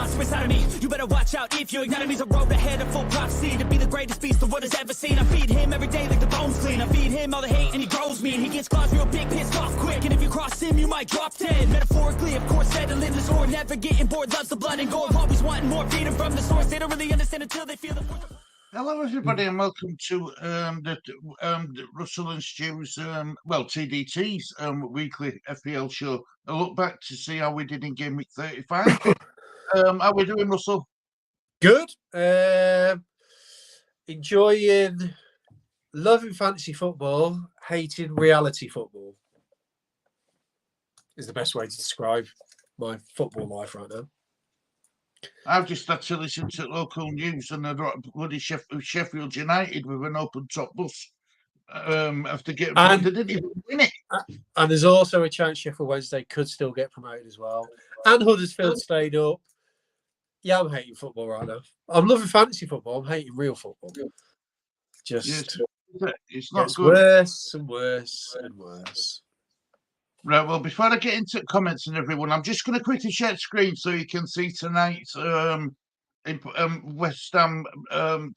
monster inside of me. You better watch out if your enemy's a road ahead of full prophecy to be the greatest feast the world has ever seen. I feed him every day like the bones clean. I feed him all the hate and he grows me. And he gets claws real big, pissed off quick. And if you cross him, you might drop dead. Metaphorically, of course, settling the sword. Never getting bored, loves the blood and gore. Always wanting more, feeding from the source. They don't really understand until they feel the force. Hello, everybody, and welcome to the Russell and Stu's, TDT's weekly FPL show. I look back to see how we did in game week 35. How are we doing, Russell? Good. Enjoying, loving fantasy football, hating reality football is the best way to describe my football life right now. I've just had to listen to local news and bloody Sheffield United with an open top bus after getting promoted. They didn't even win it. And there's also a chance Sheffield Wednesday could still get promoted as well. And Huddersfield stayed up. Yeah, I'm hating football right now. I'm loving fantasy football. I'm hating real football. Just it's not gets good. Worse and worse and worse. Right, well, before I get into comments and everyone, I'm just going to quickly share screen so you can see tonight's West Ham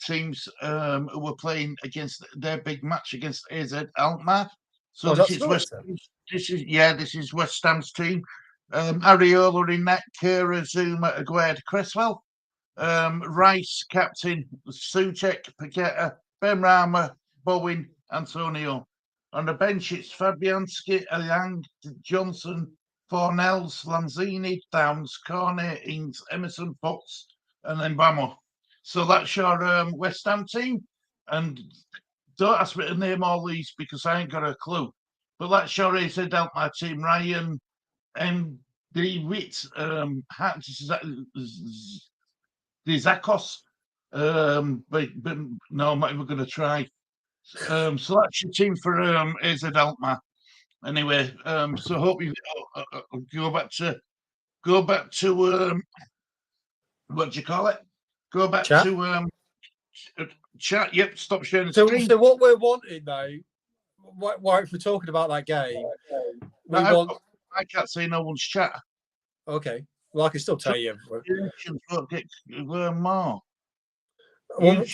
teams who were playing against their big match against AZ Alkmaar. So this is West Ham's team. Areola in net, Kera, Zuma, Aguerd, Cresswell, Rice, captain, Soucek, Paqueta, Benrahma, Bowen, Antonio. On the bench, it's Fabianski, Young, Johnson, Fornells, Lanzini, Downs, Cornet, Ings, Emerson, Fox, and then Bamo. So that's your West Ham team. And don't ask me to name all these because I ain't got a clue. But that's your AZ Alkmaar team. Ryan, D. Witt, Zakos. But no, I'm not even going to try. So that's your team for AZ Alkmaar. Anyway, so hope you go back to what do you call it? Go back chat? To chat. Yep, stop sharing the screen. So what we're wanting though, why if we're talking about that game, I can't see no one's chat. Okay, well I can still tell you. More. Well,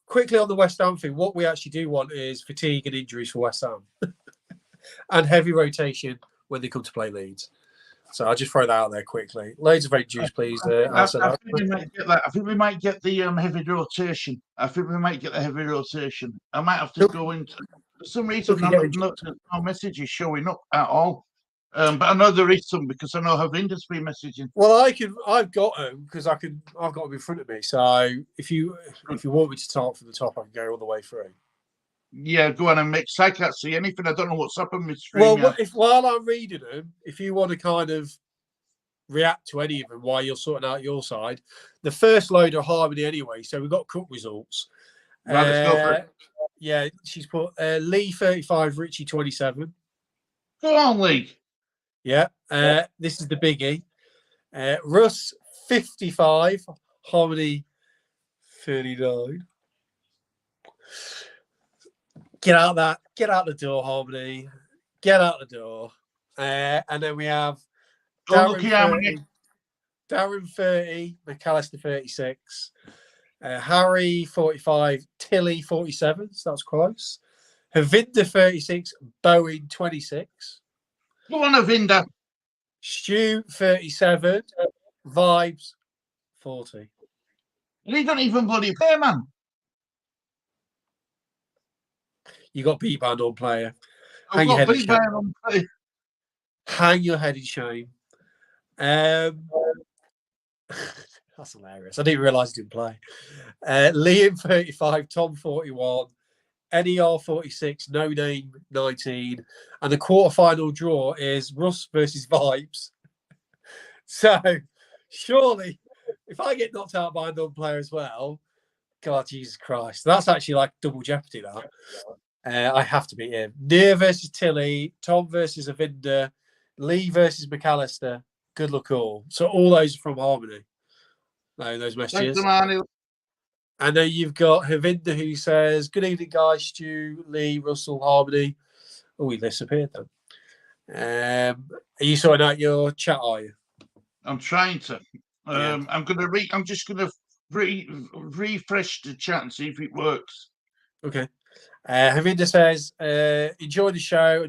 quickly on the West Ham thing, what we actually do want is fatigue and injuries for West Ham and heavy rotation when they come to play Leeds. So I'll just throw that out there quickly. Loads of red juice, please. I think we might get that. I think we might get the heavy rotation. I might have to go into. For some reason, no message is showing up at all. But I know there is some because I know Havinder's been messaging. Well, I've got them because I've got them in front of me. So if you want me to start from the top, I can go all the way through. Yeah, go on and mix. I can't see anything. I don't know what's happened with stream. Well, while I'm reading them, if you want to kind of react to any of them while you're sorting out your side, the first load are Harmony anyway. So we've got cook results. Right, let's go for it. Yeah, she's put Lee 35, Richie 27. Go on, Lee. Yeah, this is the biggie. Russ 55, Harmony 39. Get out the door, Harmony. Get out the door. And then we have Darren 30, McAllister 36, Harry 45, Tilly 47. So that's close. Havinder 36, Bowen 26. Go on, Havinder. Stu 37, Vibes 40. And he don't even bloody play, man. You got beat by an on player. Hang your head in shame. That's hilarious. I didn't realise he didn't play. Liam 35, Tom 41, NER 46, No Name 19, and the quarterfinal draw is Russ versus Vibes. So surely, if I get knocked out by a non-player as well, God, Jesus Christ, that's actually like double jeopardy. That I have to beat him. Near versus Tilly, Tom versus Avinda, Lee versus McAllister. Good luck all. So all those are from Harmony. No, those messages. And then you've got Havinda who says, "Good evening, guys. Stu, Lee, Russell, Harmony." Oh, he disappeared then. Are you sorting out your chat, are you? I'm trying to. I'm just gonna refresh the chat and see if it works. Okay. Havinda says, enjoy the show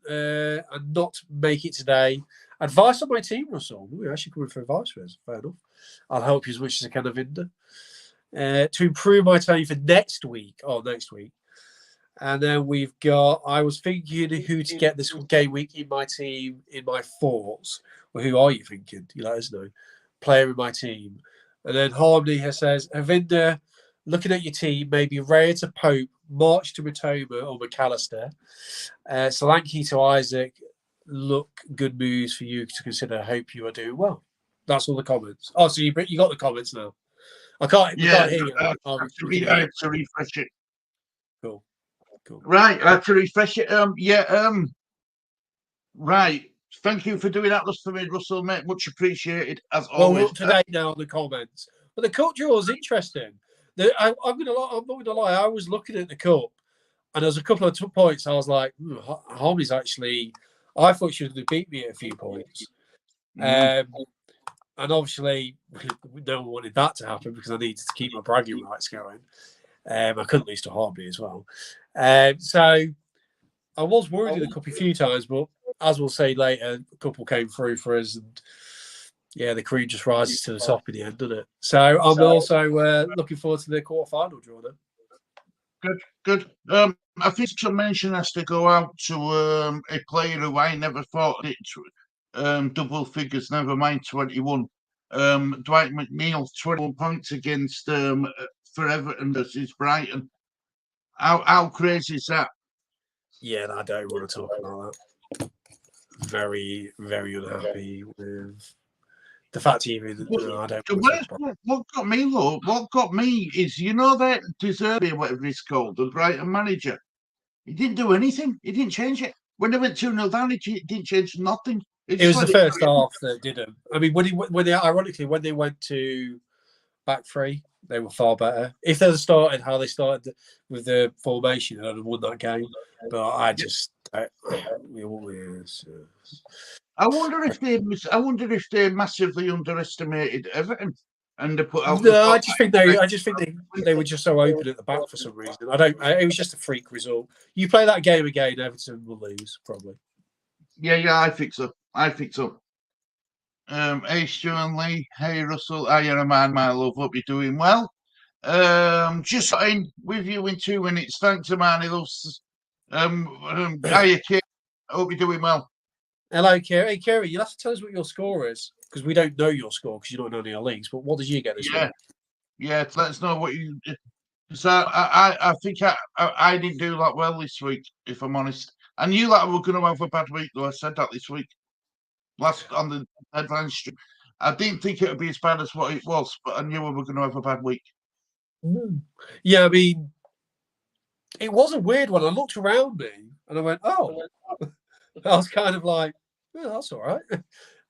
and not make it today. Advice on my team, Russell. We're actually coming for advice for us. Fair enough. I'll help you as much as I can, Havinda. To improve my team for next week. And then we've got, I was thinking who to get this game week in my team, in my thoughts. Well, who are you thinking? You let us know. Player in my team. And then Harmony says, Havinda, looking at your team, maybe Raya to Pope, March to Matoma or McAllister, Solanke to Isaac. Look, good moves for you to consider. Hope you are doing well. That's all the comments. Oh, so you got the comments now. We can't hear you. I have to refresh it. Cool. Right, I have to refresh it. Right. Thank you for doing that for me, Russell, mate. Much appreciated, as always. Well, we're up to date now on the comments. But the cup draw is interesting. I'm not gonna lie. I was looking at the cup, and there's a couple of points. I was like, Harmony's actually. I thought she was going to beat me at a few points. And obviously, no one wanted that to happen because I needed to keep my bragging rights going. I couldn't lose to Harmony as well. So I was worried in the cup a few times, but as we'll say later, a couple came through for us, and yeah, the cream just rises to the top in the end, doesn't it? So I'm also looking forward to the quarterfinal draw now. Good. I think some mention has to go out to a player who I never thought it double figures, never mind 21. Dwight McNeil, 21 points against for Everton versus Brighton. How crazy is that? Yeah, I don't want to talk about that. Very, very unhappy with the fact even I don't. What got me is that Deserby, whatever he's called, the Brighton manager. He didn't do anything. He didn't change it. When they went 2-0 down, it didn't change nothing. It was the first half that didn't. I mean, ironically, when they went to back three, they were far better. If they'd started how they started with the formation, they'd have won that game. But I just, I wonder if they massively underestimated Everton and they put out. No, I just think they were just so open at the back for some reason. It was just a freak result. You play that game again, Everton will lose probably. Yeah, I think so. Hey, Stu and Lee. Hey, Russell. You're a man, my love. Hope you're doing well. Just in with you in 2 minutes. Thanks, man. He loves. Hiya, Kieran. Hope you're doing well. Hello, Kieran. Hey, Kieran, you'll have to tell us what your score is because we don't know your score because you don't know any of our leagues. But what did you get this week? Yeah, let us know what you. So I think I didn't do that well this week, if I'm honest. I knew that we were going to have a bad week, though. I said that this week. Last on the headline stream. I didn't think it would be as bad as what it was, but I knew we were going to have a bad week. Yeah, I mean, it was a weird one. I looked around me and I went, oh. I was kind of like, oh, that's all right.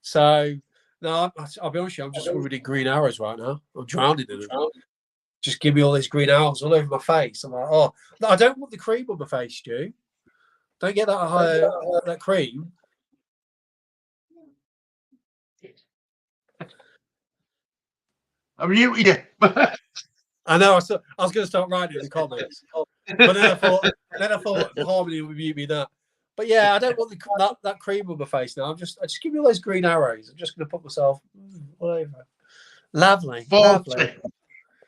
So, no, I'll be honest with you, I'm just swimming in green arrows right now. I'm drowning in them. Just give me all these green arrows all over my face. I'm like, oh, no, I don't want the cream on my face, Stu. Don't get that cream. I'm muted you. I know. I was going to start writing in the comments, but then I thought Harmony would mute me that. But yeah, I don't want that cream on my face now. I just give me all those green arrows. I'm just going to put myself all over. Lovely. 40. Lovely.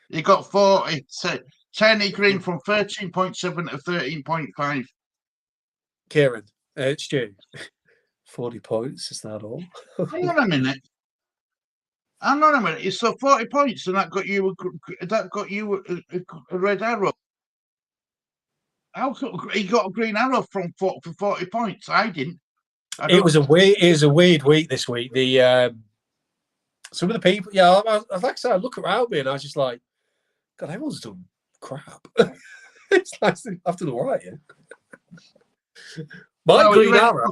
You got 40. So 10 green from 13.7 to 13.5. Kieran, Stu, 40 points. Is that all? Hang on a minute. It's so 40 points, and that got you a red arrow. How could he got a green arrow for 40 points? I didn't. It was a weird week this week. Some of the people, like I said, I look around me and I was just like, God, everyone's done crap. It's like I've done all right, yeah. My green arrow.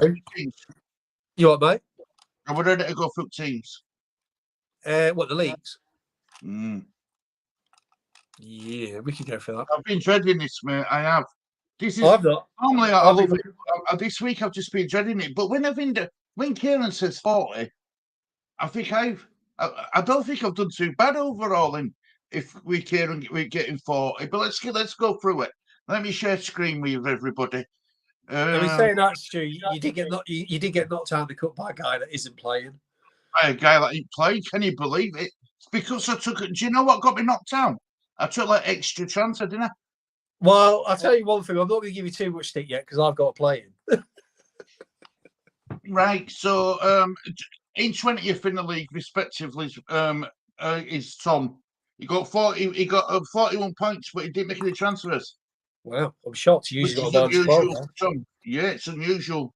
You what, mate? I would ready to go through teams. What, the leagues? Yeah, we can go for that. I've been dreading this, mate. I have. I've not. Normally, this week I've just been dreading it. But when Kieran says 40, I think I don't think I've done too bad overall. If we're getting 40, but let's go through it. Let me share screen with everybody. I mean, saying that, Stu, you did get knocked out of the cup by a guy that isn't playing. By a guy that ain't playing. Can you believe it? It's because I took it. Do you know what got me knocked out? I took like extra transfer, didn't I? Well, I'll tell you one thing. I'm not going to give you too much stick yet because I've got to play him. Right. So in 20th in the league, respectively, is Tom. He got 40. He got 41 points, but he didn't make any transfers. Wow, I'm shocked. He Which usually is got unusual 12. for Tom. Yeah, it's unusual.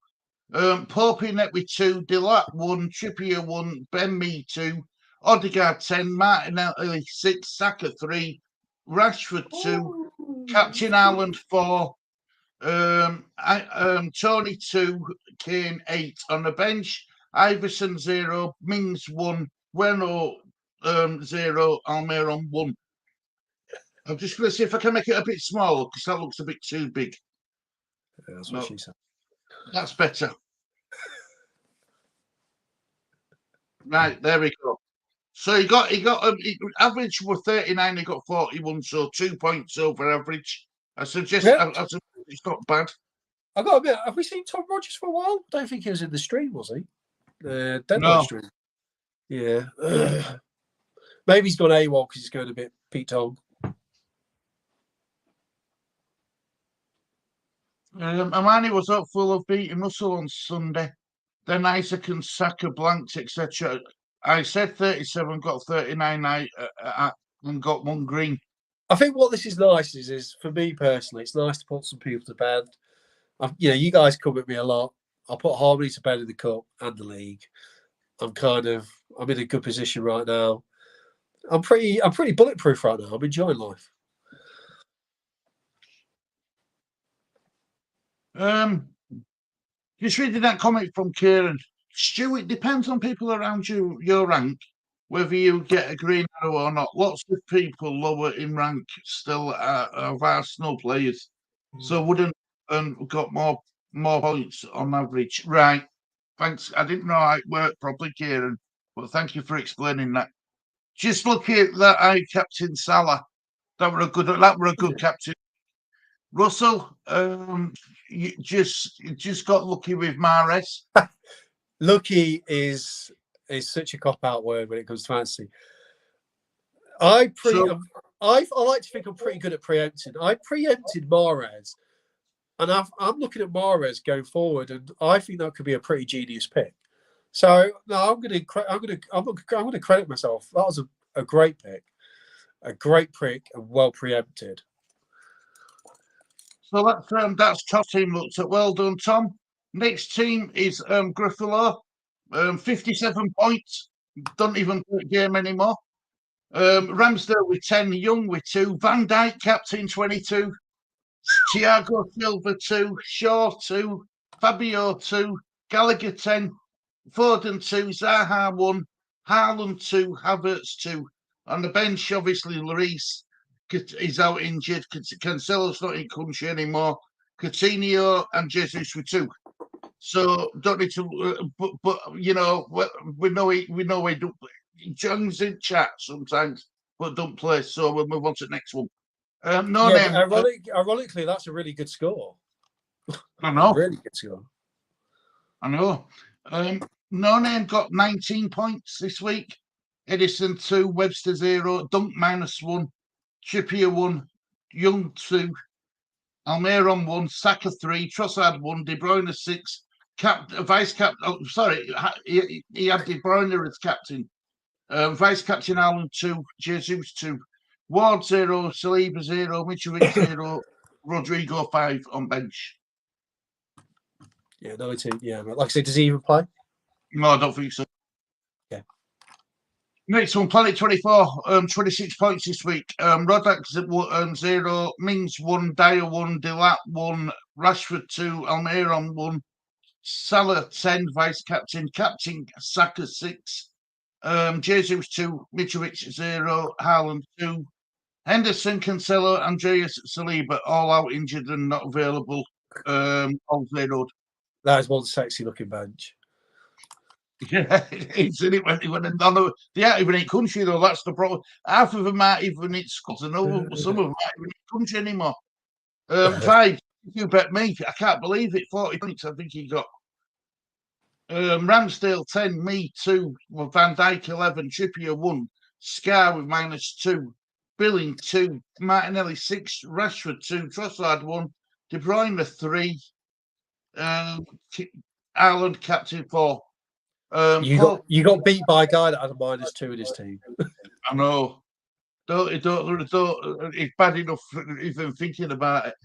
Pope in net with 2, Delat 1, Trippier 1, Ben Mee 2, Odegaard 10, Martinelli 6, Saka 3, Rashford 2, Captain Ireland 4, Tony 2, Kane 8 on the bench, Iverson 0, Mings 1, Bueno 0, Almiron 1. I'm just going to see if I can make it a bit smaller because that looks a bit too big. Yeah, that's what she said. That's better. Right, there we go. So he got average were 39, he got 41, so 2 points over average. I suggest it's not bad. I got to admit, have we seen Tom Rogers for a while? I don't think he was in the stream, was he? Deadline stream. Yeah. Maybe he's gone AWOL because he's going a bit Pete Tong. Amani was hopeful of beating Russell on Sunday. Then Isaac and Saka blanked, etc. I said 37, got 39 and got 1 green. I think what this is nice is for me personally, it's nice to put some people to bed. You guys come at me a lot. I'll put Harmony to bed in the cup and the league. I'm in a good position right now. I'm pretty bulletproof right now. I'm enjoying life. Just reading that comment from Kieran. Stu, it depends on people around your rank, whether you get a green arrow or not. Lots of people lower in rank still are Arsenal players, so wouldn't got more points on average. Right. Thanks. I didn't know how it worked properly, Kieran, but thank you for explaining that. Just looking at that, Captain Salah. That were a good captain. Russell, you just got lucky with Mahrez. Lucky is such a cop-out word when it comes to fantasy. I like to think I'm pretty good at preempting. I preempted Mahrez, and I'm looking at Mahrez going forward, and I think that could be a pretty genius pick. So no, I'm going to credit myself. That was a great pick, a great pick, and well preempted. So that's top team looked at. Well done, Tom. Next team is Gruffalo, 57 points. Don't even play a game anymore. Ramsdale with 10, Young with 2, Van Dijk captain 22, Thiago Silva 2, Shaw 2, Fabio 2, Gallagher 10, Foden 2, Zaha 1, Haaland 2, Havertz 2. On the bench, obviously, Lloris is out injured. Cancelo's not in country anymore. Coutinho and Jesus were 2. So don't need to. But we know he don't. John's in chat sometimes, but don't play. So we'll move on to the next one. Ironically, that's a really good score. I know. Really good score. I know. No Name got 19 points this week. Edison 2, Webster 0, Dunk -1, Trippier 1, Young 2, Almiron 1, Saka 3, Trossard 1, De Bruyne 6, vice captain. Oh, sorry, he had De Bruyne as captain. Vice captain Allen 2, Jesus 2, Ward 0, Saliba 0, Mitrovic 0, Rodrigo 5 on bench. Yeah, 19. Yeah, like I said, does he even play? No, I don't think so. Yeah. Next one, Planet 24, 26 points this week. Rodak 0, Mings 1, Dyer 1, Delat 1, Rashford 2, Almiron 1, Salah 10, vice captain, Captain Saka 6, Jesus 2, Mitrovic 0, Haaland 2, Henderson, Cancelo, Andreas, Saliba all out injured and not available. All zeroed. That is one sexy looking bench. Yeah, it's in it when none of they aren't even in country though. That's the problem. Half of them aren't even in Scotland. Some of them aren't even in country anymore. 5. You bet me. I can't believe it. 40 points. I think he got. Ramsdale 10, me 2, Van Dijk 11, Trippier 1, Scar with -2, Billing 2, Martinelli 6, Rashford 2, Trossard 1, De Bruyne 3, Ireland captain 4. You got beat by a guy that had a -2 in his team. I know. It's bad enough even thinking about it.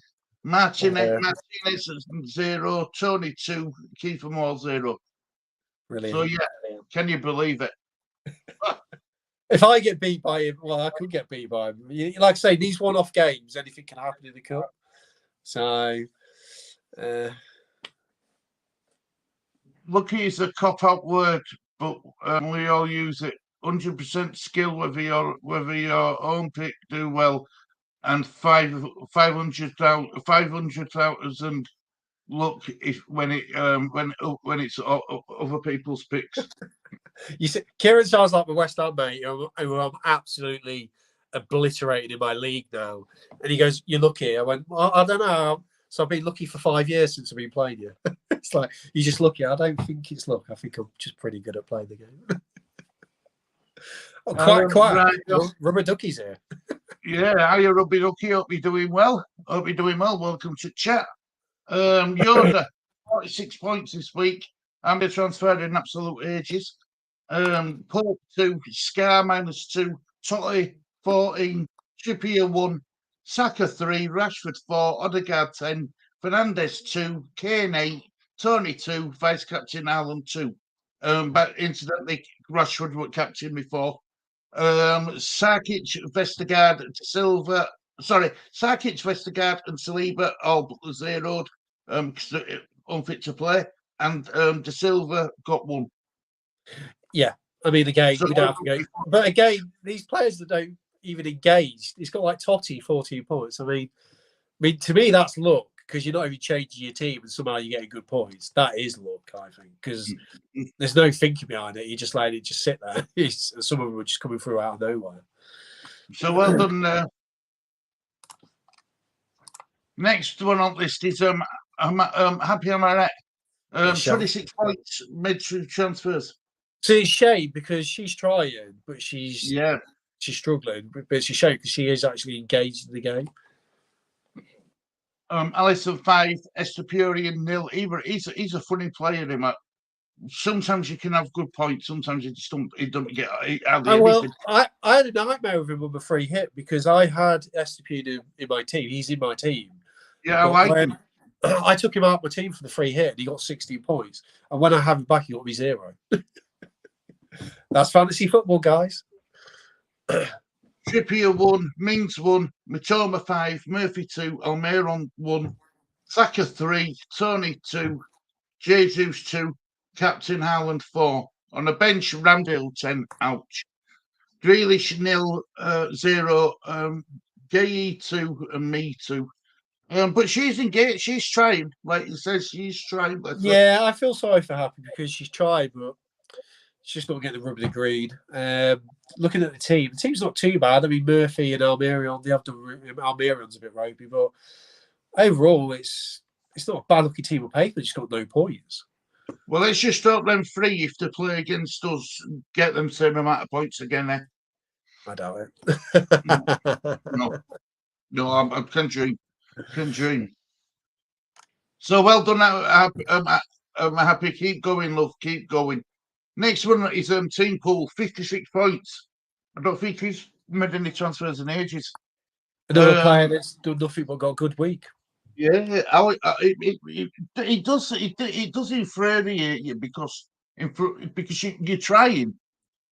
Martinez 0, Tony 2, Kiefer Moore 0. Brilliant. So yeah, can you believe it? If I get beat by him, well, I could get beat by him. Like I say, these one-off games, anything can happen in the cup. So, lucky is a cop-out word, but we all use it. 100% skill, whether your own pick do well, and 500,000 luck if when it's other people's picks. You see, Kieran sounds like my West Ham mate, who I'm absolutely obliterated in my league now. And he goes, "You're lucky." I went, well, "I don't know." So I've been lucky for 5 years since I've been playing you. It's like, you're just lucky. I don't think it's luck. I think I'm just pretty good at playing the game. Quite right. Rubber duckies here. Yeah, how you rubby ducky? Hope you're doing well. Welcome to chat. Yoda, 46 points this week. I'm transferred in absolute ages. Pope 2, Scar -2, Totti 14, Trippier 1, Saka 3, Rashford 4, Odegaard 10, Fernandes 2, Kane 8, Tony 2, Vice Captain Ireland 2. But incidentally, Rashford was captain before. Sarkic, Vestergaard, Silva. Sorry, Sarkic, Vestergaard, and Saliba all zeroed, unfit to play, and De Silva got 1. Yeah, I mean, again, so, we don't have to go. But again, these players that don't even engage, it's got like Totti 14 points. I mean, to me, that's luck because you're not even changing your team and somehow you're getting good points. That is luck, I think, because there's no thinking behind it. You just let it just sit there. Some of them are just coming through out of nowhere. So well done. Next one on list is Happy Amaret. 26 points mid transfers. So it's a shame because she's trying, but she's struggling. But it's a shame because she is actually engaged in the game. Alisson 5, Estepurian 0. He's a funny player. Him. Sometimes you can have good points. Sometimes you just don't. He don't get. I had a nightmare with him on the free hit because I had Estepurian in my team. He's in my team. Yeah, I like him. I took him out of my team for the free hit and he got 16 points. And when I have him back, he got me 0. That's fantasy football, guys. Trippier 1, Mings 1, Matoma 5, Murphy 2, Almiron 1, Saka 3, Tony 2, Jesus 2, Captain Haaland 4. On the bench, Ramsdale 10, ouch. Grealish 0, Gay 2, and me 2. But she's engaged. She's trying, like you said, she's trying. Yeah, I feel sorry for Happy because she's tried, but she's just not getting the rub of the green. Looking at the team's not too bad. I mean, Murphy and Almiron, they have done. Almiron's a bit ropey, but overall, it's not a bad looking team on paper. It's got no points. Well, let's just hope them free if they play against us, get them same amount of points again. Eh? I doubt it. No, I'm conjuring. So well done. I'm happy. Keep going, love. Keep going. Next one is Team Pool, 56 points. I don't think he's made any transfers in ages. Another player that's done nothing but got a good week. Yeah, it does infuriate you because you're trying,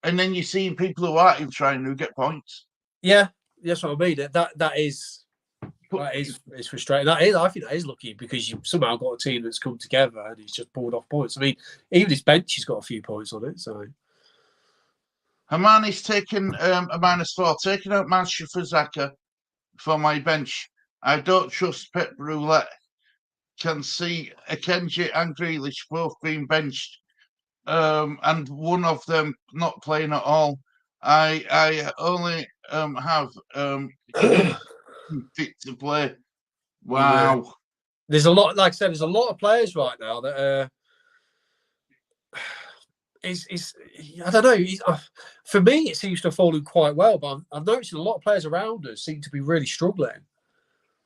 and then you're seeing people who aren't trying who get points. Yeah, that's what I mean. That is frustrating. I think that is lucky because you somehow got a team that's come together and he's just pulled off points. I mean, even his bench has got a few points on it. So Hermani's taken a -4, taking out Manchester for Zaka for my bench. I don't trust Pep Roulette. Can see Akenji and Grealish both being benched. and one of them not playing at all. I only have fit to play. Wow. Yeah. There's a lot, like I said, there's a lot of players right now that I don't know. For me, it seems to have fallen quite well, but I've noticed a lot of players around us seem to be really struggling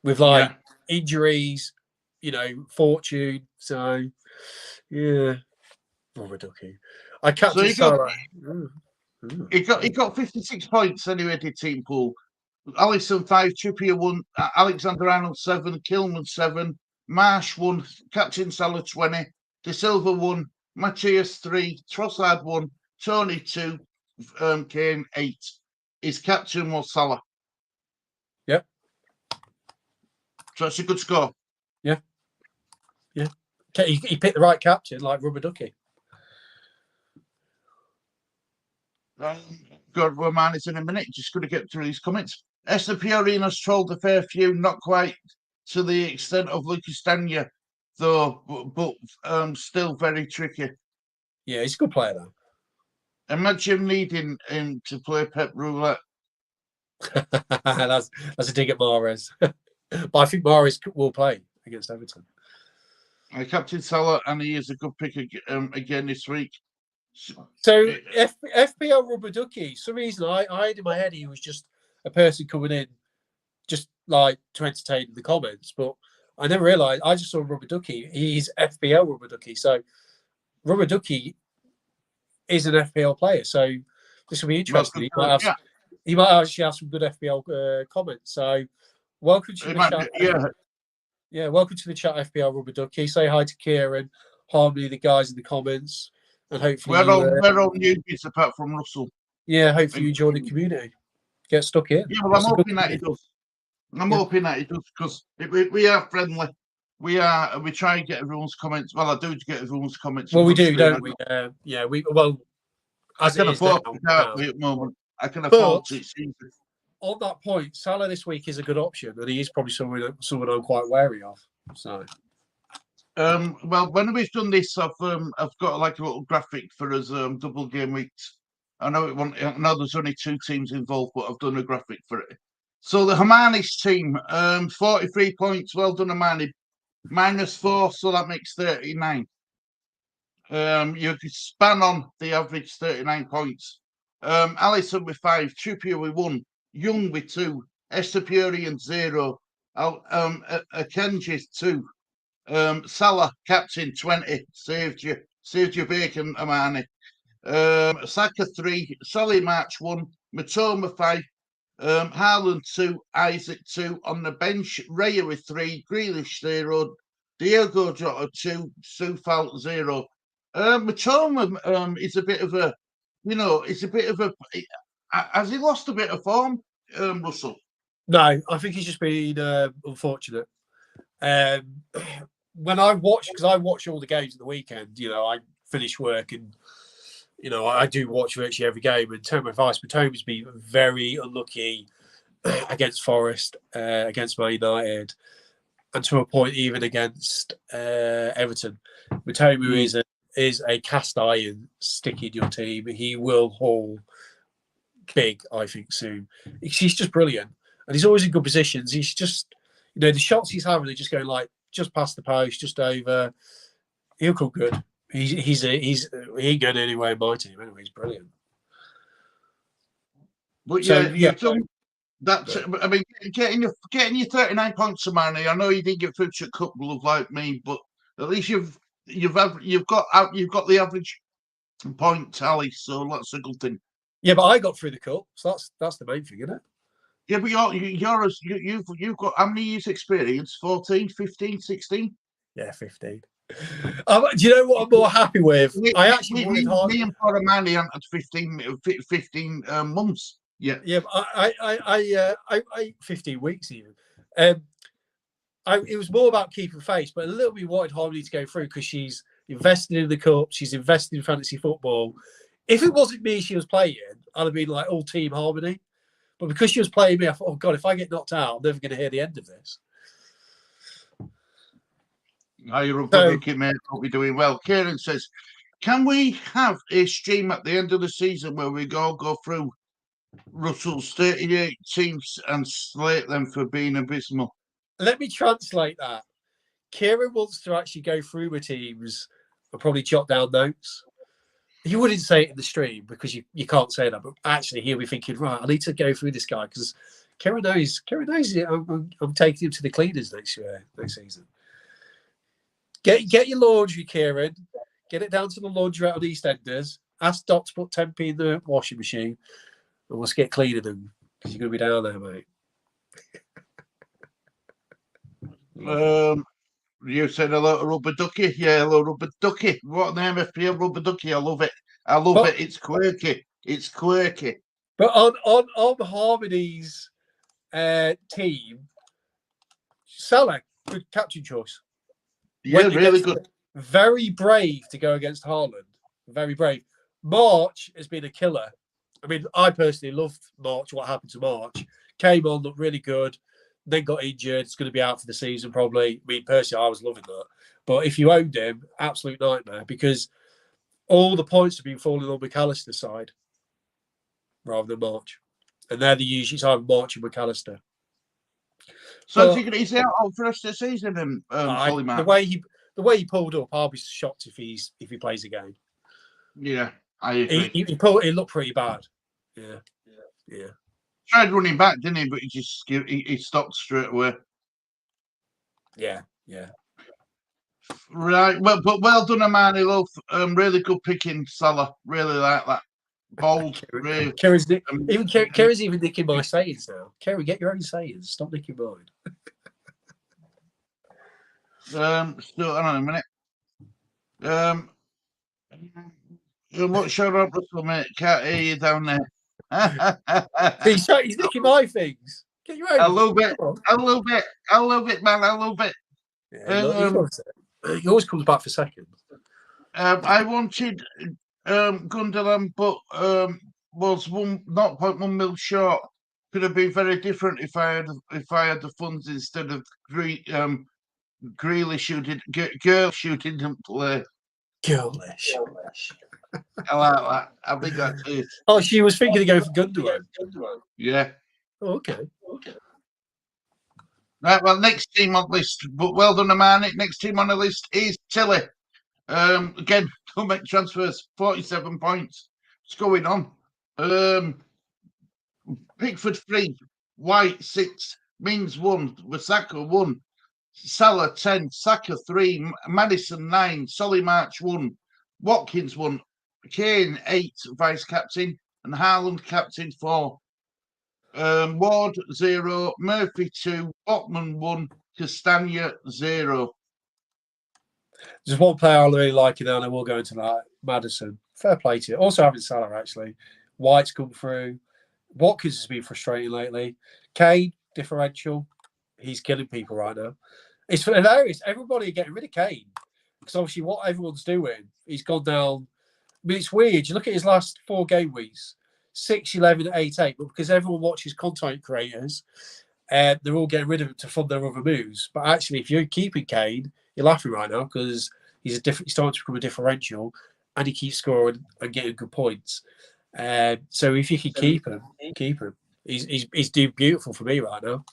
with injuries, fortune. So, yeah, Rubber Ducky. I captain Sarah. He got 56 points anyway. Did team pool. Alisson 5, Trippier 1, Alexander Arnold 7, Kilman 7, Marsh 1, Captain Salah 20, De Silva 1, Matthias 3, Trossard 1, Tony 2, Kane 8. His captain was Salah. Yep. So it's a good score. Yeah. Yeah. He picked the right captain, like Rubber Ducky. Good, we're minus in a minute. Just going to get through these comments. FPL Arena's trolled a fair few, not quite to the extent of Lucas Danya, though, but still very tricky. Yeah, he's a good player, though. Imagine needing him to play Pep Roulette. That's a dig at Mahrez. But I think Mahrez will play against Everton. Captain Salah, and he is a good pick again this week. So FPL Rubber Ducky, for some reason I had in my head he was just a person coming in just like to entertain the comments, but I never realised. I just saw Rubber Ducky. He's FPL Rubber Ducky. So Rubber Ducky is an FPL player. So this will be interesting. He might actually have some good FPL comments. So welcome to the chat. Yeah, welcome to the chat, FPL Rubber Ducky. Say hi to Kieran, Harmony, the guys in the comments. And hopefully we're all newbies apart from Russell. Yeah, hopefully you join the community. Get stuck in. Yeah, well, I'm hoping that he does. I'm hoping that he does because we are friendly. We try and get everyone's comments. Well, I do get everyone's comments. Well, we do, don't we? Yeah, I can afford to at the moment. I can afford to. On that point, Salah this week is a good option, and he is probably someone I'm quite wary of. So. Well, when we've done this, I've got like a little graphic for us double game weeks. I know there's only 2 teams involved, but I've done a graphic for it. So the Hermanis team, 43 points. Well done, Hermani. -4, so that makes 39. You could span on the average 39 points. Alisson with 5, Trippier with 1, Young with 2, Estepurian 0, Akanji 2. Salah, captain, 20, saved your bacon, Amani. Saka 3, Solly March 1, Matoma 5, Haaland 2, Isaac 2, on the bench, Raya with 3, Grealish 0, Diogo Jota 2, Soufal 0. Matoma is a bit of a, has he lost a bit of form, Russell? No, I think he's just been unfortunate. When I watch, because I watch all the games at the weekend, I finish work and, I do watch virtually every game. And tell my advice, Matoma's been very unlucky against Forest, against Man United, and to a point even against Everton. Matoma is a cast iron stick in your team. He will haul big, I think, soon. He's just brilliant. And he's always in good positions. He's just, the shots he's having are just going like, just past the post, just over. He'll come good. He ain't going anywhere in my team anyway. He's brilliant. But I mean, getting your 39 points of money. I know you didn't get through to a couple of like me, but at least you've got the average point tally, so that's a good thing. Yeah, but I got through the cup, so that's the main thing, isn't it? Yeah, but you've got how many years experience? 14, 15, 16? Yeah, 15. Do you know what I'm more happy with? I actually wanted hard. Me and Poramani at 15 months. Yeah. Yeah, but I 15 weeks even. It was more about keeping face, but a little bit wanted Harmony to go through because she's invested in the cup, she's invested in fantasy football. If it wasn't me she was playing, I'd have been like all team Harmony. But because she was playing me, I thought, oh God, if I get knocked out, I'm never going to hear the end of this. You're a good mate. Hope you're doing well. Kieran says, Can we have a stream at the end of the season where we all go through Russell's 38 teams and slate them for being abysmal? Let me translate that. Kieran wants to actually go through the teams and probably jot down notes. He wouldn't say it in the stream because you can't say that, but actually he'll be thinking, right, I need to go through this guy because Kieran knows it. I'm taking him to the cleaners next season. Get your laundry, Kieran. Get it down to the laundry out of EastEnders. Ask Doc to put 10p in the washing machine, and let's get cleaning them because you're going to be down there, mate. You said hello to Rubber Ducky. Yeah, hello, Rubber Ducky. What name, FPL Rubber Ducky? I love it. It's quirky. It's quirky. But on Harmony's team, Salah, good captain choice. Yeah, really good. Very brave to go against Haaland. Very brave. March has been a killer. I mean, I personally loved March. What happened to March? Came on, looked really good. Then got injured. It's going to be out for the season probably. I mean, personally, I was loving that. But if you owned him, absolute nightmare because all the points have been falling on McAllister's side rather than March. And they're the usually it's either March and McAllister. So he's out for the rest of the season then, the way he pulled up, I'll be shocked if he plays a game. Yeah, I agree. He looked pretty bad. Yeah. Tried running back, didn't he? But he stopped straight away. Yeah. Right, but well done, Amani Love. Really good picking, Salah. Really like that. Bold. Really. Kerry's even nicking my sayings now. Kerry, get your own sayings. Stop nicking mine. Still, hang on a minute. What's your up, Russell, mate? Can't hear you down there. He's nicking my things. Get your own. I love it, man. I love it. Yeah, he always comes back for second. I wanted Gundogan, but was 0.1 mil short. Could have been very different if I had the funds instead of Grealish shooting. Girl shooting didn't play. Girlish. I like that. I think that's it. Oh, she was thinking of going for Gundogan. Yeah. Oh, okay. Right, well, next team on the list, but well done, Amani. Next team on the list is Tilly. Again, don't make transfers, 47 points. What's going on? Pickford 3, White 6, Mings 1, Wasaka 1, Salah 10, Saka 3, Madison 9, Solly March 1, Watkins 1, Kane 8, vice captain, and Haaland captain 4. Ward 0, Murphy 2, Botman 1, Castagna 0. There's one player I really like, and I will go into that. Madison. Fair play to you. Also having Salah, actually. White's come through. Watkins has been frustrating lately. Kane, differential. He's killing people right now. It's hilarious. Everybody getting rid of Kane. Because obviously what everyone's doing, he's gone down. I mean, it's weird. You look at his last 4 game weeks. 6, 11, 8, 8. But because everyone watches content creators, they're all getting rid of him to fund their other moves. But actually, if you're keeping Kane, you're laughing right now because he's starting to become a differential, and he keeps scoring and getting good points. So if you can keep him, keep him. He's doing beautiful for me right now.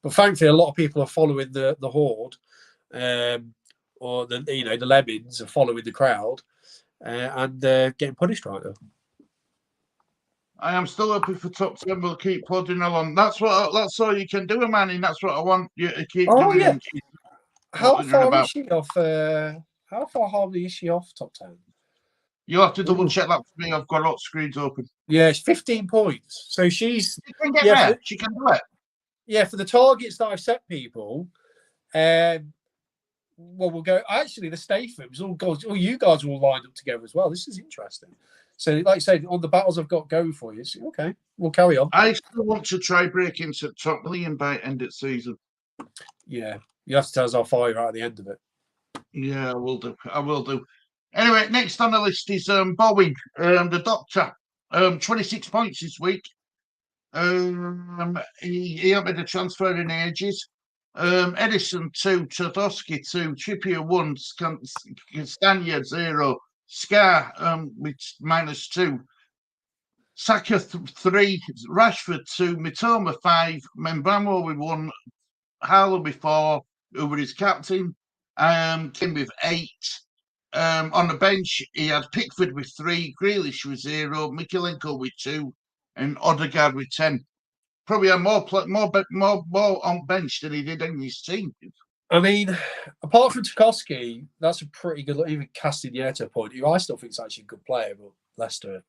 But thankfully, a lot of people are following the horde, or the lemmings are following the crowd, and getting punished right now. I am still hoping for top 10. We'll keep plodding along. That's all you can do, man. And that's what I want you to keep doing. Yeah. How far is she off? How far hardly is she off top 10? You'll have to double check that for me. I've got a lot of screens open. Yeah, it's 15 points. So she can get there. She can do it. Yeah, for the targets that I've set people, we'll go. Actually, the Stathams, all you guys are all lined up together as well. This is interesting. So, like I said, on the battles I've got going for you, okay, we'll carry on. I still want to try breaking to top million by end of season. Yeah, you have to tell us how far you're at the end of it. Yeah, I will do. Anyway, next on the list is Bowen, the doctor. 26 points this week. He hasn't made a transfer in ages. Edison 2, Chodowski 2, Trippier 1, Castagna 0, Scar with -2. Saka 3, Rashford 2, Mitoma 5, Membramo with 1, Haaland with 4, who was his captain, came with 8. On the bench, he had Pickford with 3, Grealish with 0, Mikalenko with 2, and Odegaard with 10. Probably had more on bench than he did in his team. I mean, apart from Tarkowski, that's a pretty good look. Even Castagneto point, who I still think is actually a good player, but Leicester.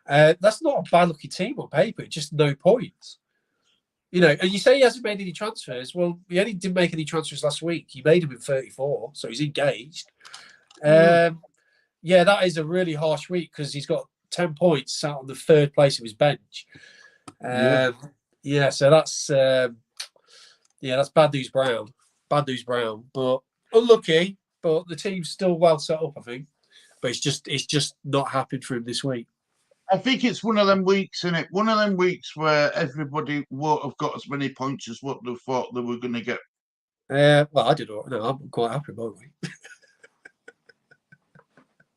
That's not a bad looking team on paper, just no points. You know, and you say he hasn't made any transfers. Well, he only didn't make any transfers last week. He made them in 34, so he's engaged. Yeah, that is a really harsh week because he's got 10 points sat on the 3rd place of his bench. So that's that's bad news Brown. Bad news Brown, but unlucky. But the team's still well set up, I think. But it's just not happened for him this week. I think it's one of them weeks, isn't it? One of them weeks where everybody won't have got as many points as what they thought they were going to get. Well, I did. No, I'm quite happy about it.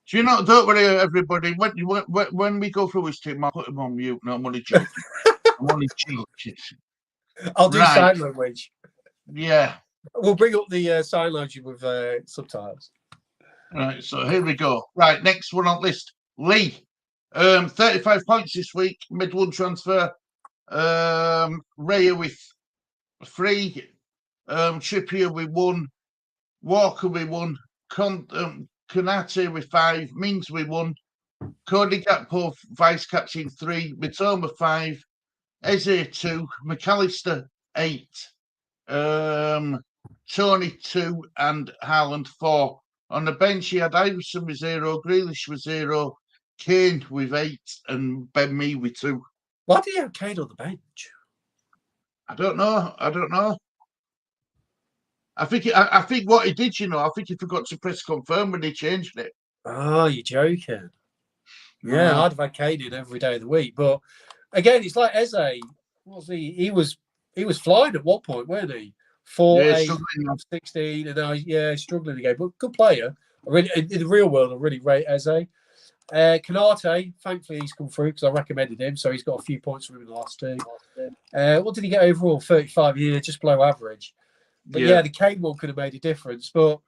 Do you know? Don't worry, everybody. When we go through his team, I'll put him on mute. No, I'm only joking. I'm only joking. I'll do sign language. Yeah. We'll bring up the sign language with subtitles. Right, so here we go. Right, next one on list, Lee. 35 points this week, mid-1 transfer. Raya with 3. Trippier with 1. Walker with 1. Konate with 5. Mings with 1. Cody Gakpo vice catching 3. Mitoma 5. Eze 2. McAllister 8. Tony 2 and Haaland 4. On the bench, he had Iverson with 0, Grealish with 0, Kane with 8, and Ben Mee with 2. Why do you have Kane on the bench? I don't know. I think what he did, I think he forgot to press confirm when he changed it. Oh, you're joking. Yeah, I'd have had Kane in every day of the week. But again, it's like Eze. What was he? He was flying at one point, weren't he? 4, 8, 16, and now struggling again. But good player. I really, in the real world, I really rate Eze. Konate, thankfully he's come through because I recommended him, so he's got a few points from him in the last 2. What did he get overall? 35. Yeah, just below average. But the Kane one could have made a difference. But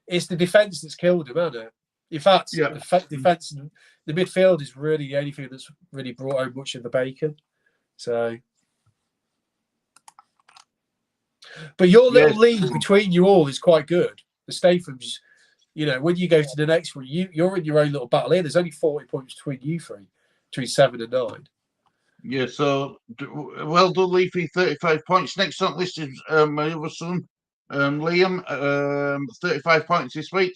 it's the defence that's killed him, hasn't it? In fact, the defence and the midfield is really the only thing that's really brought home much of the bacon. So. But your little lead between you all is quite good. The Statham's, when you go to the next one, you're in your own little battle here. There's only 40 points between you three, between 7 and 9. Yeah, so well done, Leafy. 35 points. Next on the list is my other son, Liam. 35 points this week.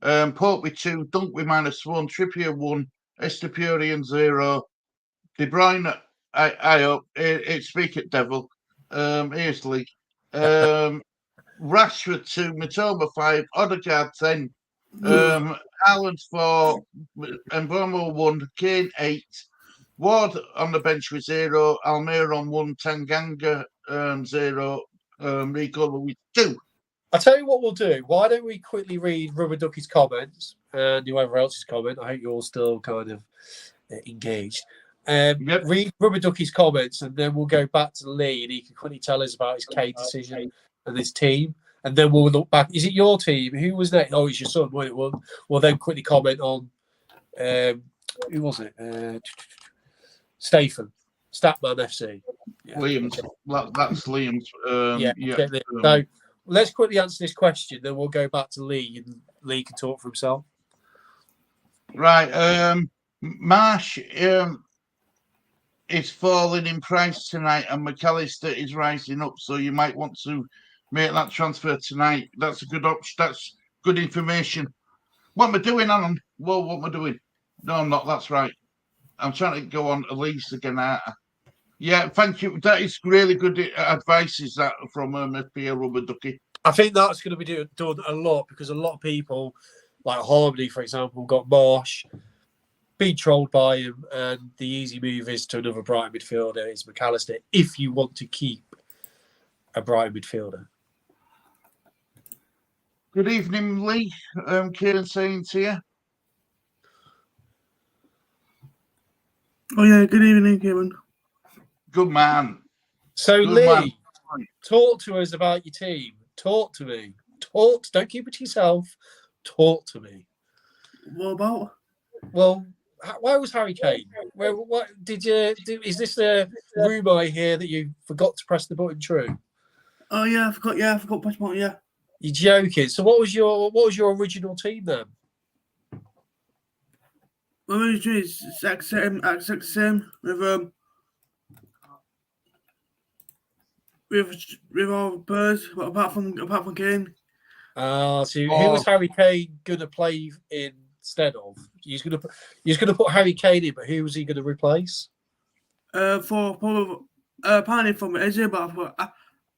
Pope with 2, Dunk with -1, Trippier 1, Estepurian 0, De Bruyne. I hope it speak at devil. Here's Lee. Rashford 2, Mitoma 5, Odegaard 10, Haaland 4, Mbomo 1, Kane 8, Ward on the bench with 0, Almeida on 1, Tanganga 0, Rico with 2. I'll tell you what we'll do. Why don't we quickly read Rubber Ducky's comments and whoever else's comment? I hope you're all still kind of engaged. Read Rubber Ducky's comments and then we'll go back to Lee and he can quickly tell us about his K decision and his team. And then we'll look back. Is it your team? Who was that? Oh, it's your son. We'll then quickly comment on who was it? Statham, Statman FC. Yeah. Liam's. That's Liam's. So let's quickly answer this question. Then we'll go back to Lee and Lee can talk for himself. Right. Marsh is falling in price tonight, and McAllister is rising up. So you might want to make that transfer tonight. That's a good option. That's good information. What am I doing, Alan? Whoa, what am I doing? No, I'm not. That's right. I'm trying to go on Elise again. Yeah, thank you. That is really good advice. Is that from FPL Rubber Ducky? I think that's going to be done a lot because a lot of people, like Harmony, for example, got Marsh, being trolled by him, and the easy move is to another Brighton midfielder. It's McAllister if you want to keep a Brighton midfielder. Good evening, Lee. Kieran saying to you. Oh yeah, good evening, Kevin. Good man. So Good Lee, man. talk to us about your team. Talk to me. Talk. Don't keep it to yourself. Talk to me. What about? Well, where was Harry Kane? What did you do? Is this a rumor I hear that you forgot to press the button? True. Oh yeah, I forgot. Yeah, I forgot to push button. Yeah. You're joking. So what was your original team then? My original is exact same with all players, but apart from Kane. So who was Harry Kane gonna play instead of? He's gonna put Harry Kane in, but who was he gonna replace? For probably apparently from Asia, but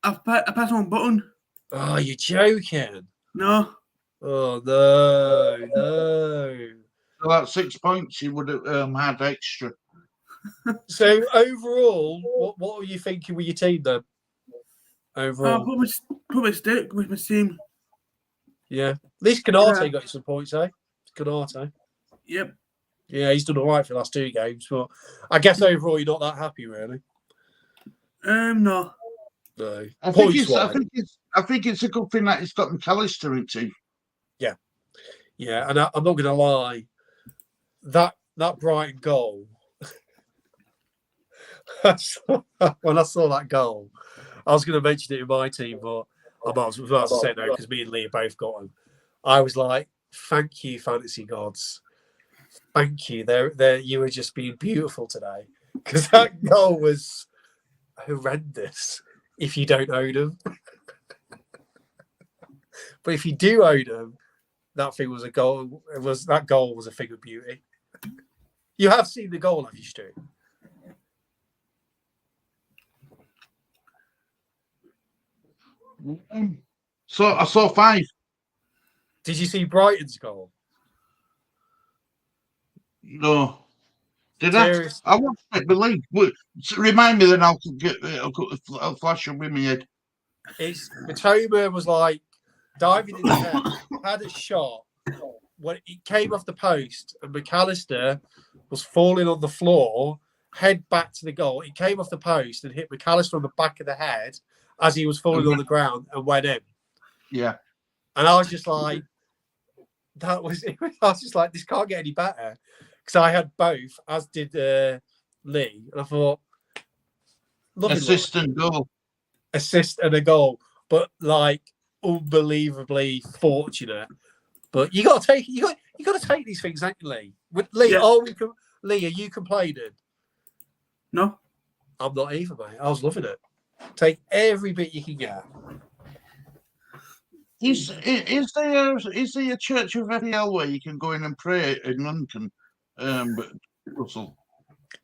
I pressed one button. Oh, you're joking. No. Oh no. So that's 6 points you would have had extra. So overall, what were you thinking with your team then? Overall, probably stick with my team. yeah. At least Canate got you some points, eh? Canate. Yep. Yeah, he's done all right for the last 2 games, but I guess overall you're not that happy, really. No. No. I think it's a good thing that he's got McAllister in team. Yeah, and I'm not going to lie, that Brighton goal. When I saw that goal, I was going to mention it in my team, but I was about to say no because me and Lee both got him. I was like, "Thank you, fantasy gods, thank you. There, you were just being beautiful today because that goal was horrendous. If you don't own them, but if you do own them, that thing was a goal. That goal was a thing of beauty. You have seen the goal, have you, Stu? So I saw 5. Did you see Brighton's goal? No. Did I? I watched it, believe. Remind me, then I'll flash up in my head. It's Matoma was like diving in the head, had a shot when it came off the post, and McAllister was falling on the floor, head back to the goal. It came off the post and hit McAllister on the back of the head as he was falling on the ground and went in. Yeah. And I was just like, I was just like, this can't get any better. Because I had both, as did Lee. And I thought, assist and goal. Assist and a goal. But like unbelievably fortunate. But you gotta take these things, haven't you, Lee? With Lee, Lee, are you complaining? No. I'm not either, mate. I was loving it. Take every bit you can get. Is there a church of FPL where you can go in and pray in London? Russell.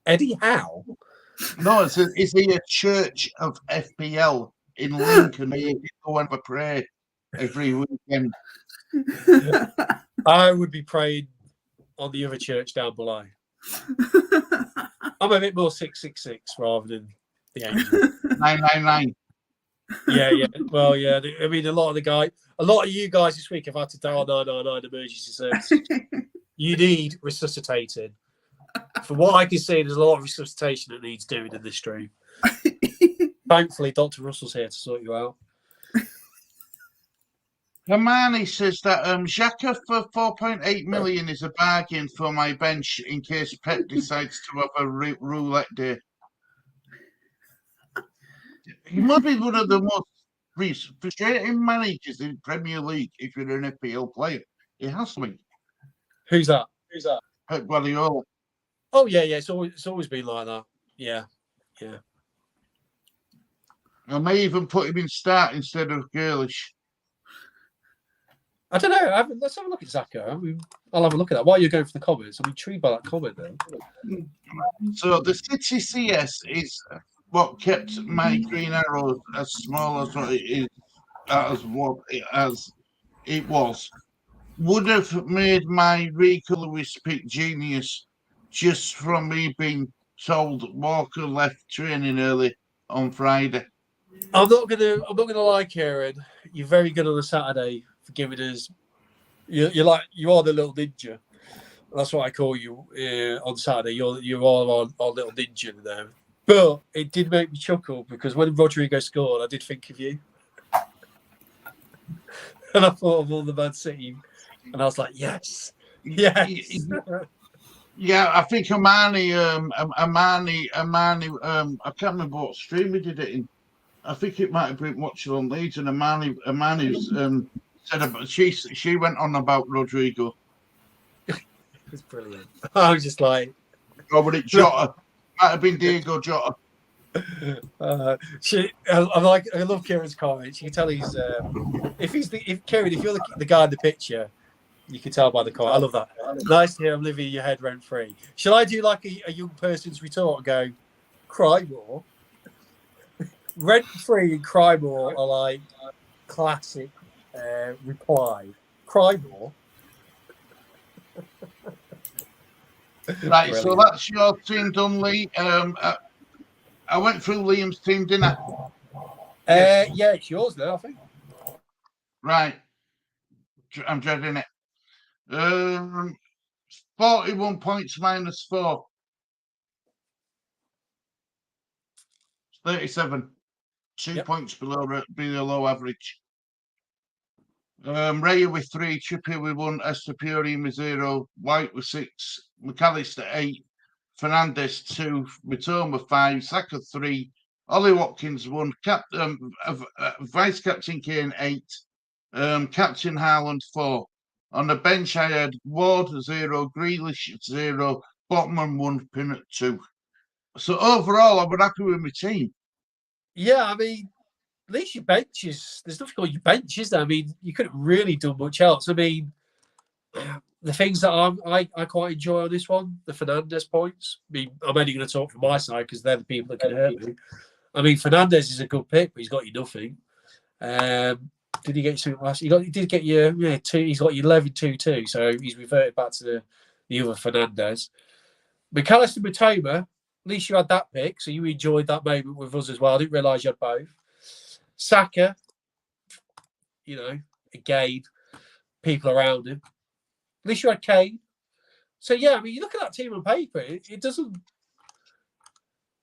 Eddie Howe? No, is there a church of FPL in Lincoln where you can go and pray every weekend? I would be praying on the other church down below. I'm a bit more 666 rather than the angel. 999. Yeah. Well, yeah. I mean, a lot of you guys this week have had to dial 999 emergency service. You need resuscitating. From what I can see, there's a lot of resuscitation that needs doing in this stream. Thankfully, Dr. Russell's here to sort you out. Hermione says that Xhaka for 4.8 million is a bargain for my bench in case Pep decides to have a roulette day. He must be one of the most frustrating managers in Premier League if you're an FPL player. It has to be. Who's that? Pep Guardiola. Oh yeah. It's always been like that. Yeah. I may even put him in start instead of Grealish. I don't know. Let's have a look at Zaka. I'll have a look at that. While you're going for the comments, I'm intrigued by that comment then. So the City CS is what kept my green arrow as small as what it is, as it was. Would have made my Rico Lewis pick genius just from me being told Walker left training early on Friday. I'm not gonna lie, Kieran. You're very good on a Saturday for giving us. You are the little ninja. That's what I call you on Saturday. You're all on little ninja there. But it did make me chuckle because when Rodrigo scored, I did think of you. And I thought of all the Man City. And I was like, yes. Yes. Yeah, I think Amani, I can't remember what stream we did it in. I think it might have been watching on Leeds, and Amani's said about she went on about Rodrigo. It's brilliant. I was just like, oh, but it Jota might have been Diego Jota. I love Kieran's comments. You can tell he's if Kieran, if you're the guy in the picture, you can tell by the comment. I love that. Nice to hear him living in your head rent free. Shall I do like a young person's retort and go, cry more? Rent free and cry more are like classic reply. Cry more. Right, Brilliant. so that's your team done, Lee. I went through Liam's team, didn't I? Yes. Yeah, it's yours now, I think. Right. I'm dreading it. 41 points minus 4. 37. 2 points below average. Raya with 3, Trippier with 1, Estepurian with 0, White with 6, McAllister 8, Fernandez 2, Mitoma 5, Saka 3, Ollie Watkins 1, Vice Captain Kane 8, Captain Haaland 4. On the bench, I had Ward 0, Grealish 0, Botman 1, Pinnock 2. So overall, I was happy with my team. Yeah, I mean, at least your benches, there's nothing called your benches there. I mean, you couldn't really do much else. I mean, the things that I quite enjoy on this one, the Fernandez points. I mean, I'm only going to talk from my side because they're the people that can hurt me. I mean, Fernandez is a good pick, but he's got you nothing. Did he get you something last? He did get you, yeah, 2. He's got you 11-2-2, so he's reverted back to the other Fernandez. McAllister Matoma, at least you had that pick, so you enjoyed that moment with us as well. I didn't realise you had both. Saka, you know, again, people around him. At least you had Kane. So, yeah, I mean, you look at that team on paper, it doesn't,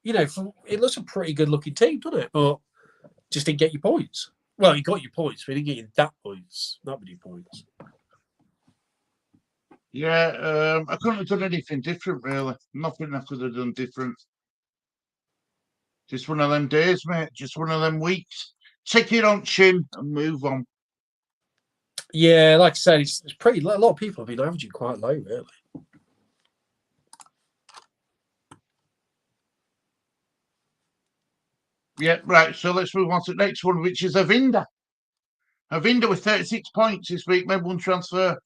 you know, it looks a pretty good-looking team, doesn't it? But just didn't get your points. Well, you got your points, but you didn't get you that many points. Yeah, I couldn't have done anything different, really. Nothing I could have done different. Just one of them days, mate. Just one of them weeks. Take it on chin and move on. Yeah, like I said, it's pretty. A lot of people have been averaging quite low, really. Yeah, right. So let's move on to the next one, which is Avinda. Avinda with 36 points this week, made 1 transfer.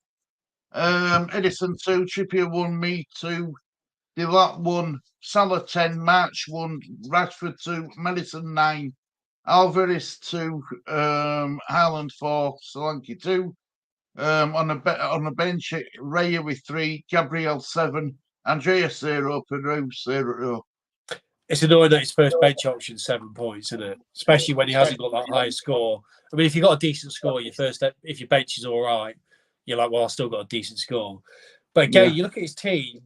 Edison 2, Trippier 1, me 2, Delot 1, Salah 10, March 1, Rashford 2, Madison 9, Alvarez 2, Haaland 4, Solanke 2. On the bench, Raya with 3, Gabriel 7, Andreas 0, Peru 0. It's annoying that his first bench option 7 points, isn't it? Especially when he hasn't got that high score. I mean, if you've got a decent score, if your bench is all right, you're like, well, I still got a decent score. But again, you look at his team,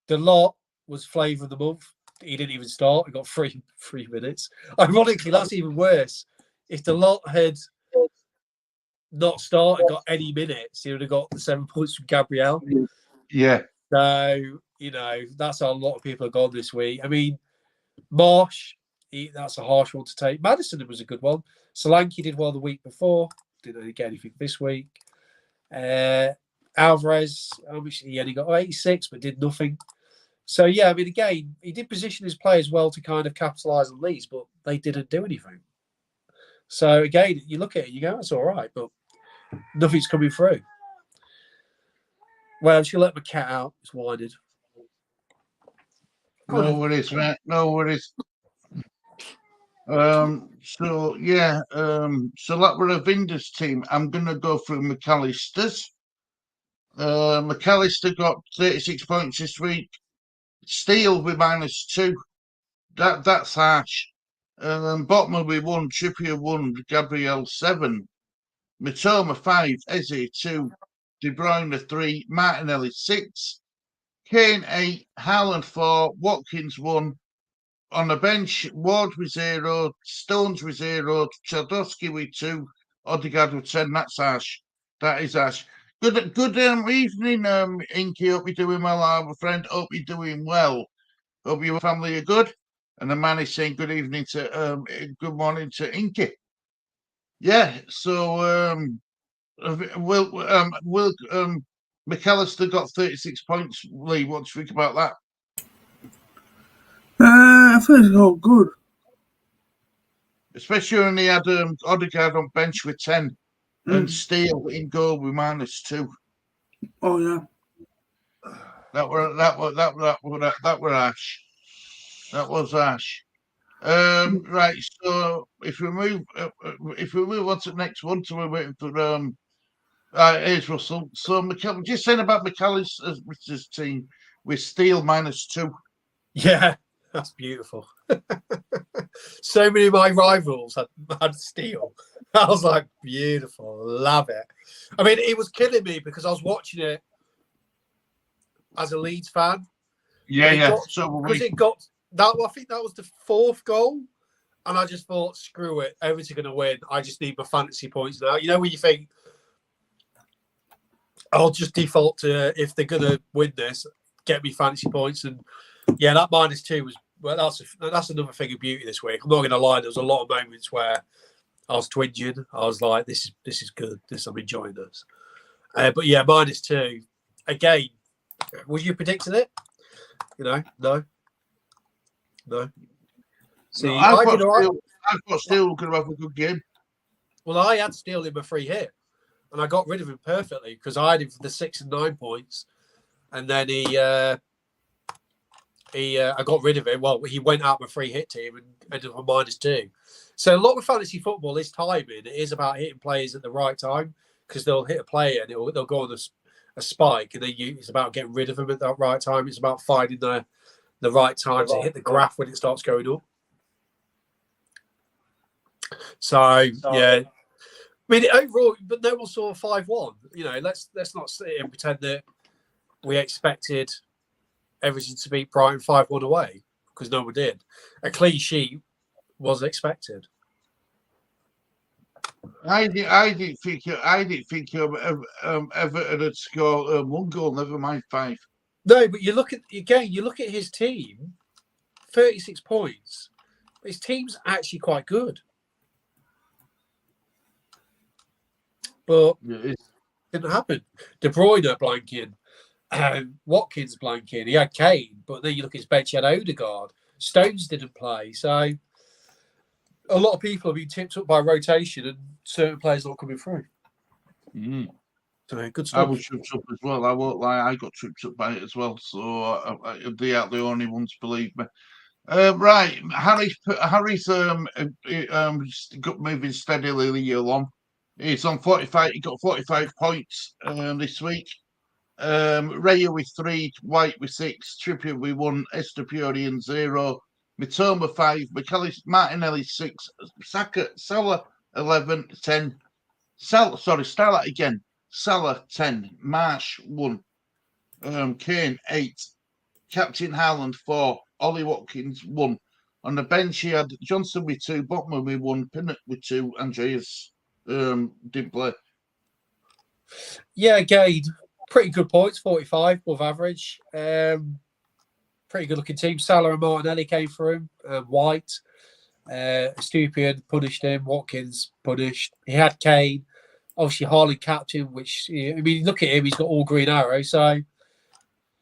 the lot was flavour of the month. He didn't even start. He got 3 minutes. Ironically, that's even worse. If the lot had not started, got any minutes, he would have got the 7 points from Gabriel. Yeah. So, you know, that's how a lot of people have gone this week. I mean, Marsh, that's a harsh one to take. Madison was a good one. Solanke did well the week before. Didn't get anything this week. Alvarez, obviously, he only got 86, but did nothing. So, yeah, I mean, again, he did position his players well to kind of capitalise on these, but they didn't do anything. So, again, you look at it, you go, that's all right, but nothing's coming through. Well, she'll let my cat out. It's winded. No worries, mate. No worries. So yeah, so that were Avinda's team. I'm gonna go through McAllister's. McAllister got 36 points this week. Steele with -2. That's harsh. Botman with 1, Trippier 1, Gabriel 7, Mitoma 5, Eze 2, De Bruyne 3, Martinelli 6, Kane 8, Haaland 4, Watkins 1. On the bench, Ward with 0, Stones with 0, Chaldowski with 2, Odegaard with 10. That's Ash. That is Ash. Good evening, Inky. Hope you're doing well, our friend. Hope you're doing well. Hope your family are good. And the man is saying good evening to good morning to Inky. Yeah, so McAllister got 36 points. Lee, what do you think about that? I think it's all good. Especially when he had Odegaard on bench with 10 and Steele in goal with -2. Oh yeah. That were Ash. That was Ash. Right. So if we move on to the next one, so we're waiting for here's Russell. So just saying about McAllister's team with Steele -2. Yeah, that's beautiful. So many of my rivals had Steele. I was like, beautiful, love it. I mean, it was killing me because I was watching it as a Leeds fan. Yeah. Because it got that. I think that was the 4th goal, and I just thought, screw it, Everton going to win. I just need my fantasy points now. You know, when you think, I'll just default to if they're going to win this, get me fantasy points, and yeah, that -2 was. Well, that's another thing of beauty this week. I'm not going to lie. There was a lot of moments where I was twinging. I was like, "This is good. I'm enjoying this." But yeah, -2 again. Was you predicting it? You know, no. See, I thought Steele could have a good game. Well, I had Steele in my free hit, and I got rid of him perfectly because I had him for the 6 and 9 points, and then I got rid of him. Well, he went out my free hit team and ended up on -2. So a lot of fantasy football is timing. It is about hitting players at the right time because they'll hit a player and they'll go on a spike, and then it's about getting rid of them at that right time. It's about finding the right time to hit the graph when it starts going up. So yeah, I mean overall, but no one saw 5-1. You know, let's not sit here and pretend that we expected Everton to beat Brighton 5-1 away because no one did. A clean sheet was expected. I didn't think Everton had scored 1 goal, never mind 5. No, but you look at his team, 36 points. His team's actually quite good, but it didn't happen. De Bruyne blanking, Watkins blanking. He had Kane, but then you look at his bench, he had Odegaard. Stones didn't play, so a lot of people have been tipped up by rotation and certain players not coming through. So good stuff. I was tripped up as well. I won't lie, I got tripped up by it as well. So they are the only ones, believe me. Right, Harry's got moving steadily along. He's on 45. He got 45 points this week. Raya with 3, White with 6, Trippier with 1, Estepurian 0, Mitoma 5, McAllister, Martinelli 6, Saka, Salah 11, 10. Salah again. Salah 10, Marsh 1, Kane 8, Captain Haaland 4, Ollie Watkins 1. On the bench he had Johnson with 2, Botman with 1, Pinnock with 2, Andreas didn't play. Yeah, again, pretty good points, 45 above average. Pretty good looking team. Salah and Martinelli came for him. White, Stupid punished him. Watkins punished. He had Kane. Obviously, Haaland captain, which, I mean, look at him. He's got all green arrows. So,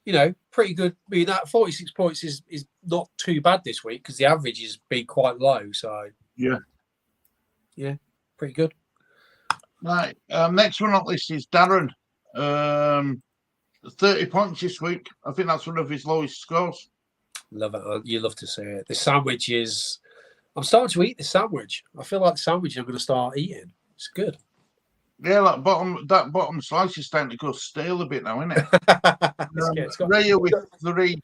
you know, pretty good. I mean, that 46 points is not too bad this week because the average has been quite low. So, yeah, pretty good. Right. Next one on list is Darren. 30 points this week. I think that's one of his lowest scores. Love it. You love to see it. The sandwich is... I'm starting to eat the sandwich. I feel like the sandwich I'm going to start eating. It's good. Yeah, that bottom slice is starting to go stale a bit now, isn't it? Raya with 3,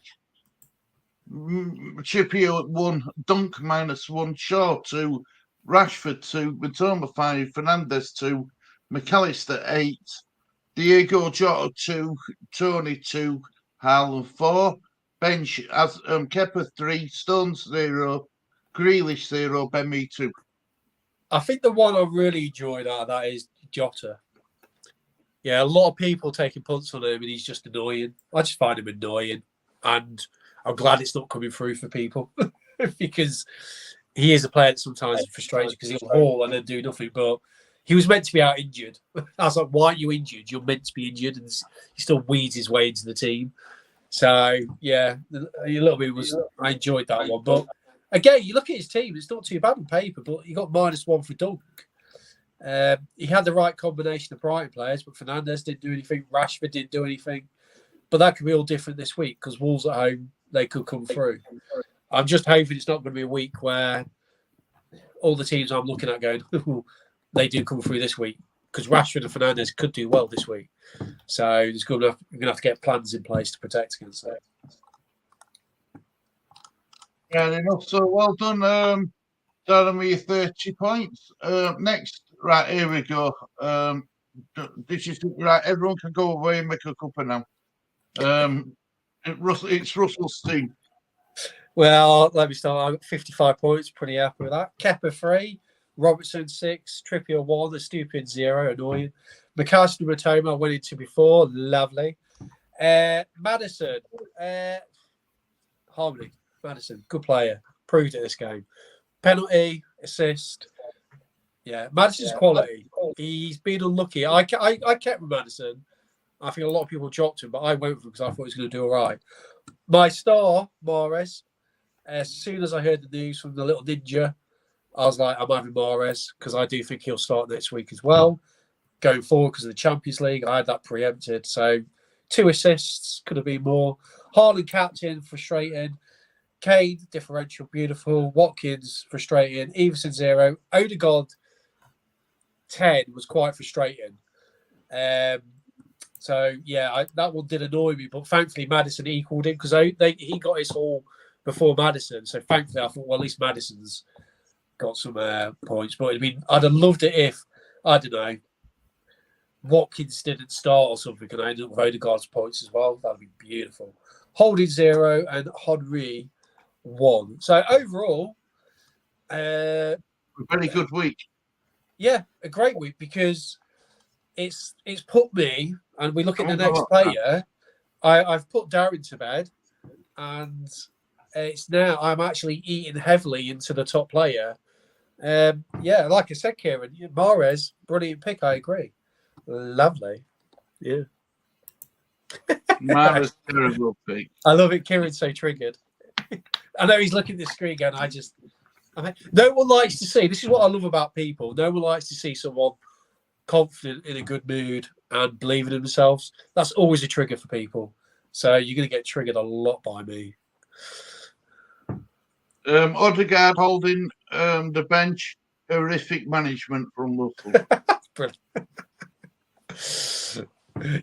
Trippier 1, Dunk -1, Shaw 2, Rashford 2, Mitoma 5, Fernandes 2, McAllister 8, Diego Jota 2, Tony 2, Haaland 4. Bench as Kepa 3, Stones 0, Grealish 0, Ben Mee 2. I think the one I really enjoyed out of that is Jota. Yeah, a lot of people taking punts on him, and he's just annoying. I just find him annoying, and I'm glad it's not coming through for people because he is a player that sometimes frustrates because he'll haul and then do nothing. But he was meant to be out injured. I was like, why aren't you injured? You're meant to be injured, and he still weeds his way into the team. So yeah, a little bit was. I enjoyed that one, but again, you look at his team; it's not too bad on paper. But he got -1 for Dunk. He had the right combination of Brighton players, but Fernandes didn't do anything. Rashford didn't do anything. But that could be all different this week because Wolves at home, they could come through. I'm just hoping it's not going to be a week where all the teams I'm looking at going, they do come through this week because Rashford and Fernandes could do well this week. So we're going to have to get plans in place to protect against that. Yeah, enough. So well done, Darren, with your 30 points. Next, right, here we go. This is right, everyone can go away and make a cuppa now. It's Russell's team. Well, let me start. I got 55 points, pretty happy with that. Kepa 3, Robertson 6, Trippier 1, the stupid 0, annoying. McAllister Matoma, I went into before, lovely. Maddison, Harmony, Maddison, good player, proved it this game. Penalty, assist. Yeah, Maddison's quality. He's been unlucky. I kept with Maddison. I think a lot of people dropped him, but I went with him because I thought he was going to do all right. My star, Mahrez, as soon as I heard the news from the little ninja, I was like, I'm having Mahrez because I do think he'll start next week as well. Going forward because of the Champions League, I had that preempted. So 2 assists, could have been more. Haaland captain, frustrating. Kane, differential, beautiful. Watkins, frustrating. Everson 0. Odegaard, 10 was quite frustrating. So, yeah, that one did annoy me. But thankfully, Maddison equaled it because he got his haul before Maddison. So, thankfully, I thought, well, at least Maddison's got some points. But, I mean, I'd have loved it if, I don't know, Watkins didn't start or something and I ended up with Odegaard's points as well. That would be beautiful. Holding 0 and Henry 1. So, overall, a very good week. Yeah, a great week because it's put me, and we look at the next player. I've put Darren to bed, and it's now I'm actually eating heavily into the top player. Yeah, like I said, Kieran, Mahrez, brilliant pick. I agree. Lovely. Yeah. Mahrez, terrible pick. I love it. Kieran's so triggered. I know he's looking at the screen going, no one likes to see. This is what I love about people. No one likes to see someone confident, in a good mood, and believing in themselves. That's always a trigger for people. So you're going to get triggered a lot by me. Odegaard holding the bench. Horrific management from Russell.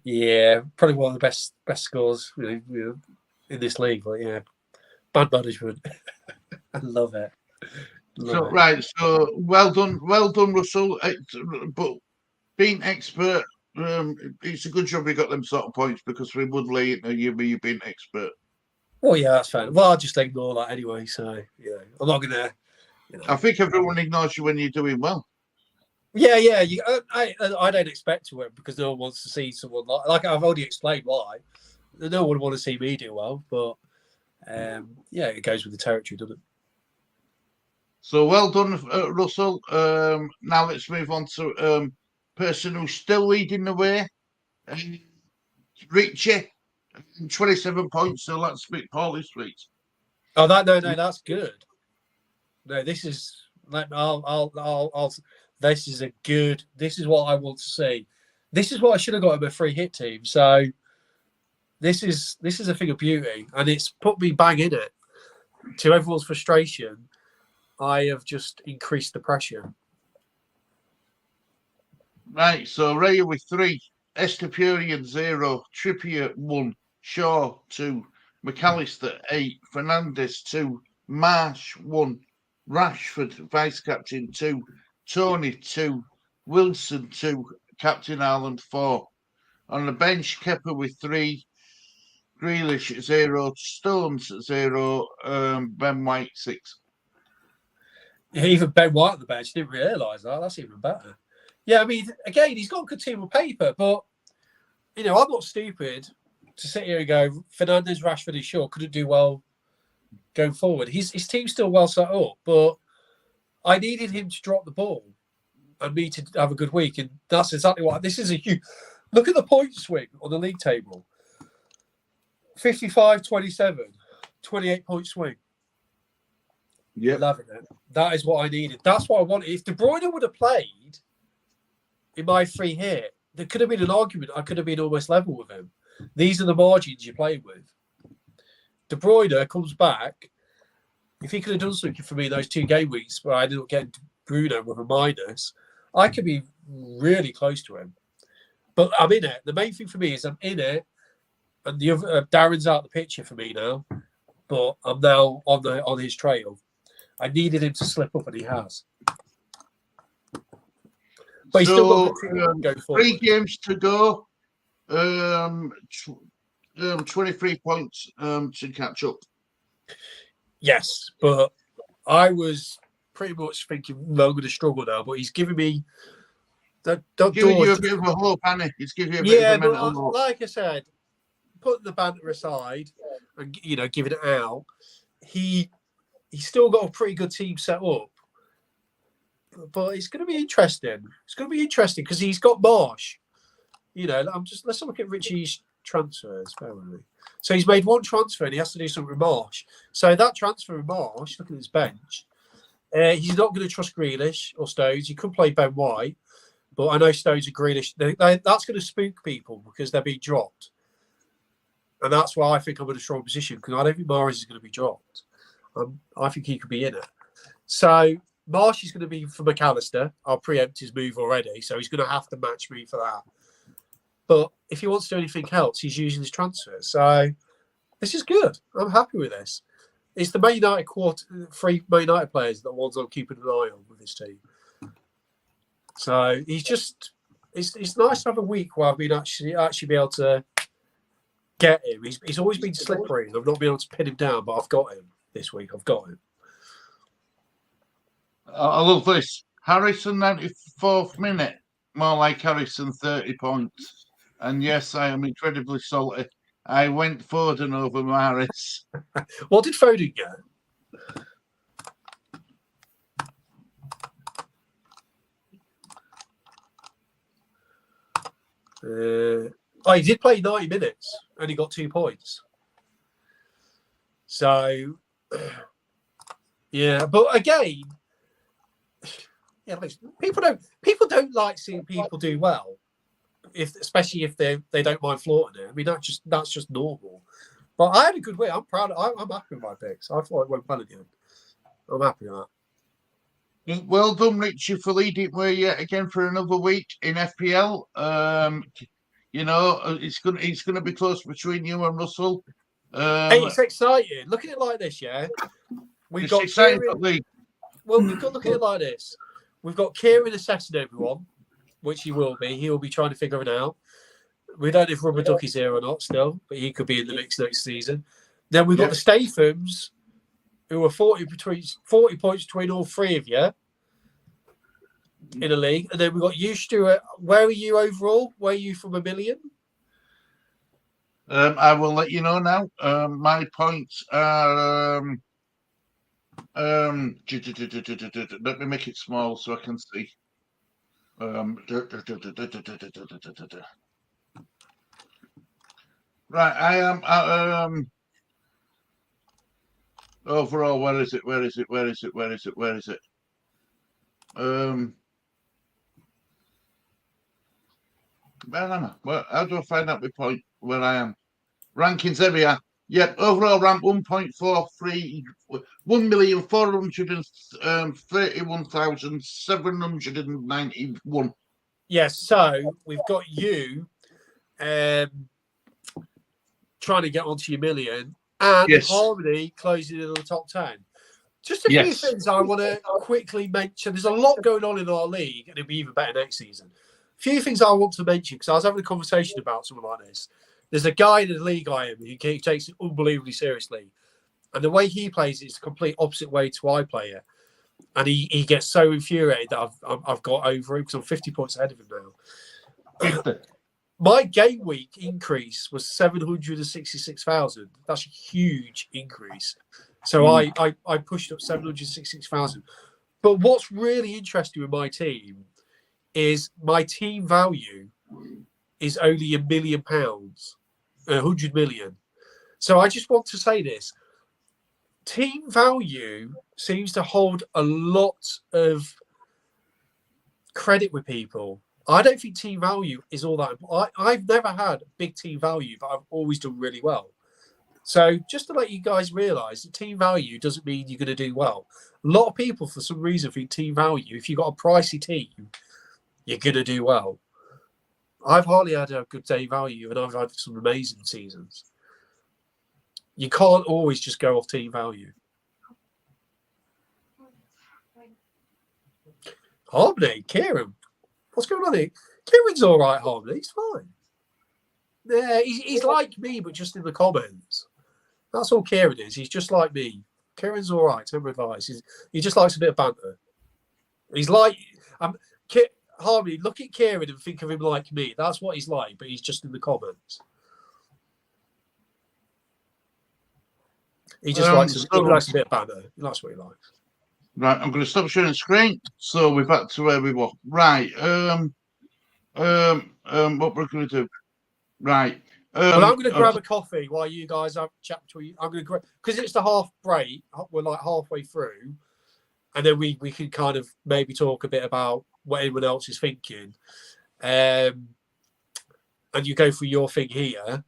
Yeah, probably one of the best scores in this league. But yeah, bad management. I love it. So well done, Russell. But being expert, it's a good job we got them sort of points because we would lay it you being expert. Well, yeah, that's fine. Well, I'll just ignore that anyway. So I'm not gonna. I think everyone ignores you when you're doing well. Yeah. I don't expect to win because no one wants to see someone like I've already explained why. No one would want to see me do well, but yeah, it goes with the territory, doesn't it? So well done, Russell. Now let's move on to person who's still leading the way. Richie, 27 points. So let's speak Paulie Street. Oh, that's good. No, this is like I'll. This is a good. This is what I want to see. This is what I should have got in my free hit team. So this is a thing of beauty, and it's put me bang in it. To everyone's frustration, I have just increased the pressure. Right, so Raya with 3, Estepurian 0, Trippier 1, Shaw 2, McAllister 8, Fernandes 2, Marsh 1, Rashford vice captain 2, Tony 2, Wilson 2, Captain Haaland 4. On the bench, Kepa with 3, Grealish 0, Stones 0, Ben White 6. Yeah, even Ben White on the bench didn't realise that. That's even better. Yeah, I mean, again, he's got a good team on paper, but I'm not stupid to sit here and go, Fernandes, Rashford, and Shaw couldn't do well going forward. His team's still well set up, but I needed him to drop the ball and me to have a good week, and that's exactly what this is. A huge look at the point swing on the league table: 55-27, 28-point swing. Yeah, loving it. That is what I needed. That's what I wanted. If De Bruyne would have played in my free hit, there could have been an argument. I could have been almost level with him. These are the margins you play with. De Bruyne comes back. If he could have done something for me those 2 game weeks where I ended up getting Bruno with a minus, I could be really close to him. But I'm in it. The main thing for me is I'm in it, and the other Darren's out the picture for me now. But I'm now on his trail. I needed him to slip up, and he has. But he's still got go 3 games to go. 23 points to catch up. Yes, but I was pretty much thinking, well, I'm going to struggle now. But he's giving me giving you a bit of a hope, Annie. He's giving you a bit of a mental hope. Like I said, putting the banter aside and giving it out, he's still got a pretty good team set up. But it's going to be interesting. It's going to be interesting because he's got Marsh. Let's look at Richie's transfers. Bear with me. So he's made 1 transfer and he has to do something with Marsh. So that transfer with Marsh, look at his bench. He's not going to trust Grealish or Stones. He could play Ben White, but I know Stones and Grealish. That's going to spook people because they're being dropped. And that's why I think I'm in a strong position because I don't think Mahrez is going to be dropped. I think he could be in it. So Marsh is going to be for McAllister. I'll preempt his move already, so he's going to have to match me for that. But if he wants to do anything else, he's using his transfer. So this is good. I'm happy with this. It's the Man United 3 Man United players that ones I'm keeping an eye on with this team. So it's nice to have a week where I've been actually be able to get him. He's always been slippery. I've not been able to pin him down, but I've got him this week. I've got him. I love this. Harrison, 94th minute. More like Harrison, 30 points. And yes, I am incredibly salty. I went Foden over Mahrez. What did Foden get? He did play 90 minutes and he got 2 points. So, yeah, but again, people don't like seeing people do well, especially if they don't mind flaunting it. I mean, that's just normal. But I had a good week. I'm proud. I'm happy with my picks. I thought it went well again. I'm happy with that. Well done, Richie, for leading me yet again for another week in FPL. It's gonna be close between you and Russell. Hey, it's exciting. Look at it like this, yeah. We've got Kieran. We've got look at it like this. We've got Kieran assessing everyone, which he will be. He will be trying to figure it out. We don't know if Rubber Ducky's here or not still, but he could be in the mix next season. Then we've got the Stathams, who are 40 points between all 3 of you in a league. And then we've got you, Stuart. Where are you overall? Where are you from a million? I will let you know now. My points are... let me make it small so I can see. Right, I am overall. Where is it? Where am I? How do I find out my point where I am? Rankings, there we are. Yep, overall rank 1.43, 1,431,791. Yes, so we've got you trying to get onto your million, and Harmony closing in the top 10. Just a few things I want to quickly mention. There's a lot going on in our league, and it'll be even better next season. few things I want to mention because I was having a conversation about something like this. There's a guy in the league I am who takes it unbelievably seriously, and the way he plays it is the complete opposite way to I play it. And he gets so infuriated that I've got over him because I'm 50 points ahead of him now. My game week increase was 766,000. That's a huge increase. So I pushed up 766,000. But what's really interesting with my team is my team value is only £1 million, 100 million. So I just want to say this. Team value seems to hold a lot of credit with people. I don't think team value is all that important. I've never had big team value, but I've always done really well. So just to let you guys realise that team value doesn't mean you're going to do well. A lot of people, for some reason, think team value, if you've got a pricey team, you're going to do well. I've hardly had a good team value, and I've had some amazing seasons. You can't always just go off team value. Harmony, Kieran, what's going on here? Kieran's all right, Harmony. He's fine. Yeah, he's like me, but just in the comments. That's all Kieran is. He's just like me. Kieran's all right. Take my advice. He just likes a bit of banter. He's like, Harmony, look at Kieran and think of him like me. That's what he's like, but he's just in the comments. He just likes a bit of banter. That's what he likes. Right, I'm going to stop sharing the screen. So we're back to where we were. Right. What we're going to do. Right. Well, I'm going to grab a coffee while you guys have a chat between. I'm going to grab because it's the half break. We're like halfway through, and then we can kind of maybe talk a bit about what anyone else is thinking, and you go through your thing here.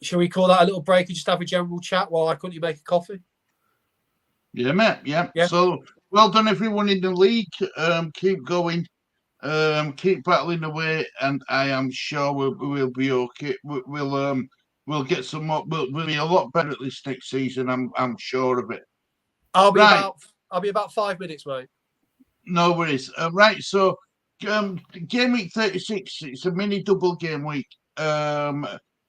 Shall we call that a little break and just have a general chat while I quickly make a coffee? Yeah, mate. Yeah. So well done, everyone in the league. Keep going. Keep battling away, and I am sure we'll be okay. We'll get some more. We'll be a lot better at this next season. I'm sure of it. I'll be about 5 minutes, mate. No worries. Right. So, game week 36. It's a mini double game week.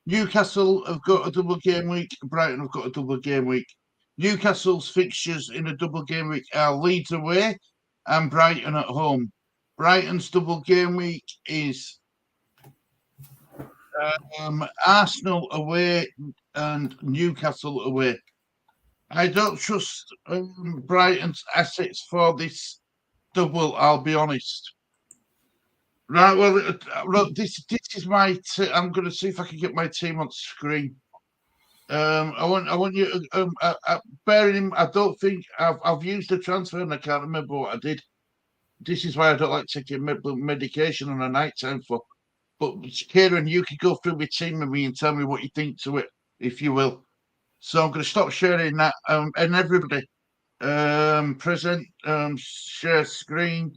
Newcastle have got a double game week. Brighton have got a double game week. Newcastle's fixtures in a double game week are Leeds away and Brighton at home. Brighton's double game week is Arsenal away and Newcastle away. I don't trust Brighton's assets for this double, I'll be honest. Right, well, this is my. I'm going to see if I can get my team on screen. I want you. Bearing in, I don't think I've used the transfer and I can't remember what I did. This is why I don't like taking medication on a night time for. But Kieran, you can go through my team with me and tell me what you think to it, if you will. So I'm going to stop sharing that. And everybody, present, share screen,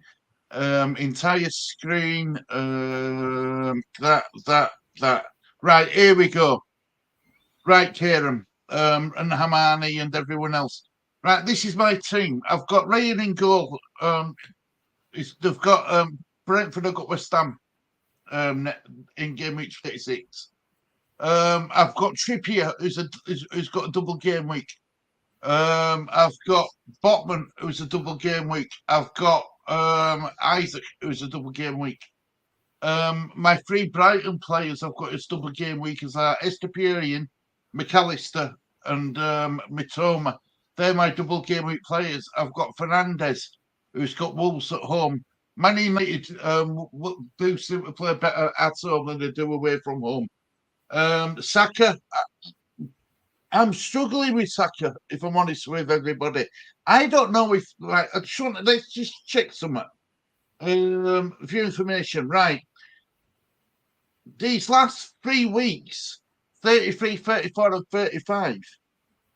entire screen, that. Right, here we go. Right, Kieran, and Hamani and everyone else. Right, this is my team. I've got Ryan in goal. They've got Brentford. I've got West Ham in game week 36. I've got Trippier, who's got a double game week. I've got Botman, who's a double game week. I've got Isaac, who's a double game week. My three Brighton players I've got as double game week is Esteparian, McAllister, and Mitoma. They're my double game week players. I've got Fernandez, who's got Wolves at home. Man United do seem to play better at home than they do away from home. Saka, I'm struggling with Saka, if I'm honest with everybody. I don't know if, like, let's just check something. A few information, right. These last 3 weeks, 33, 34, and 35,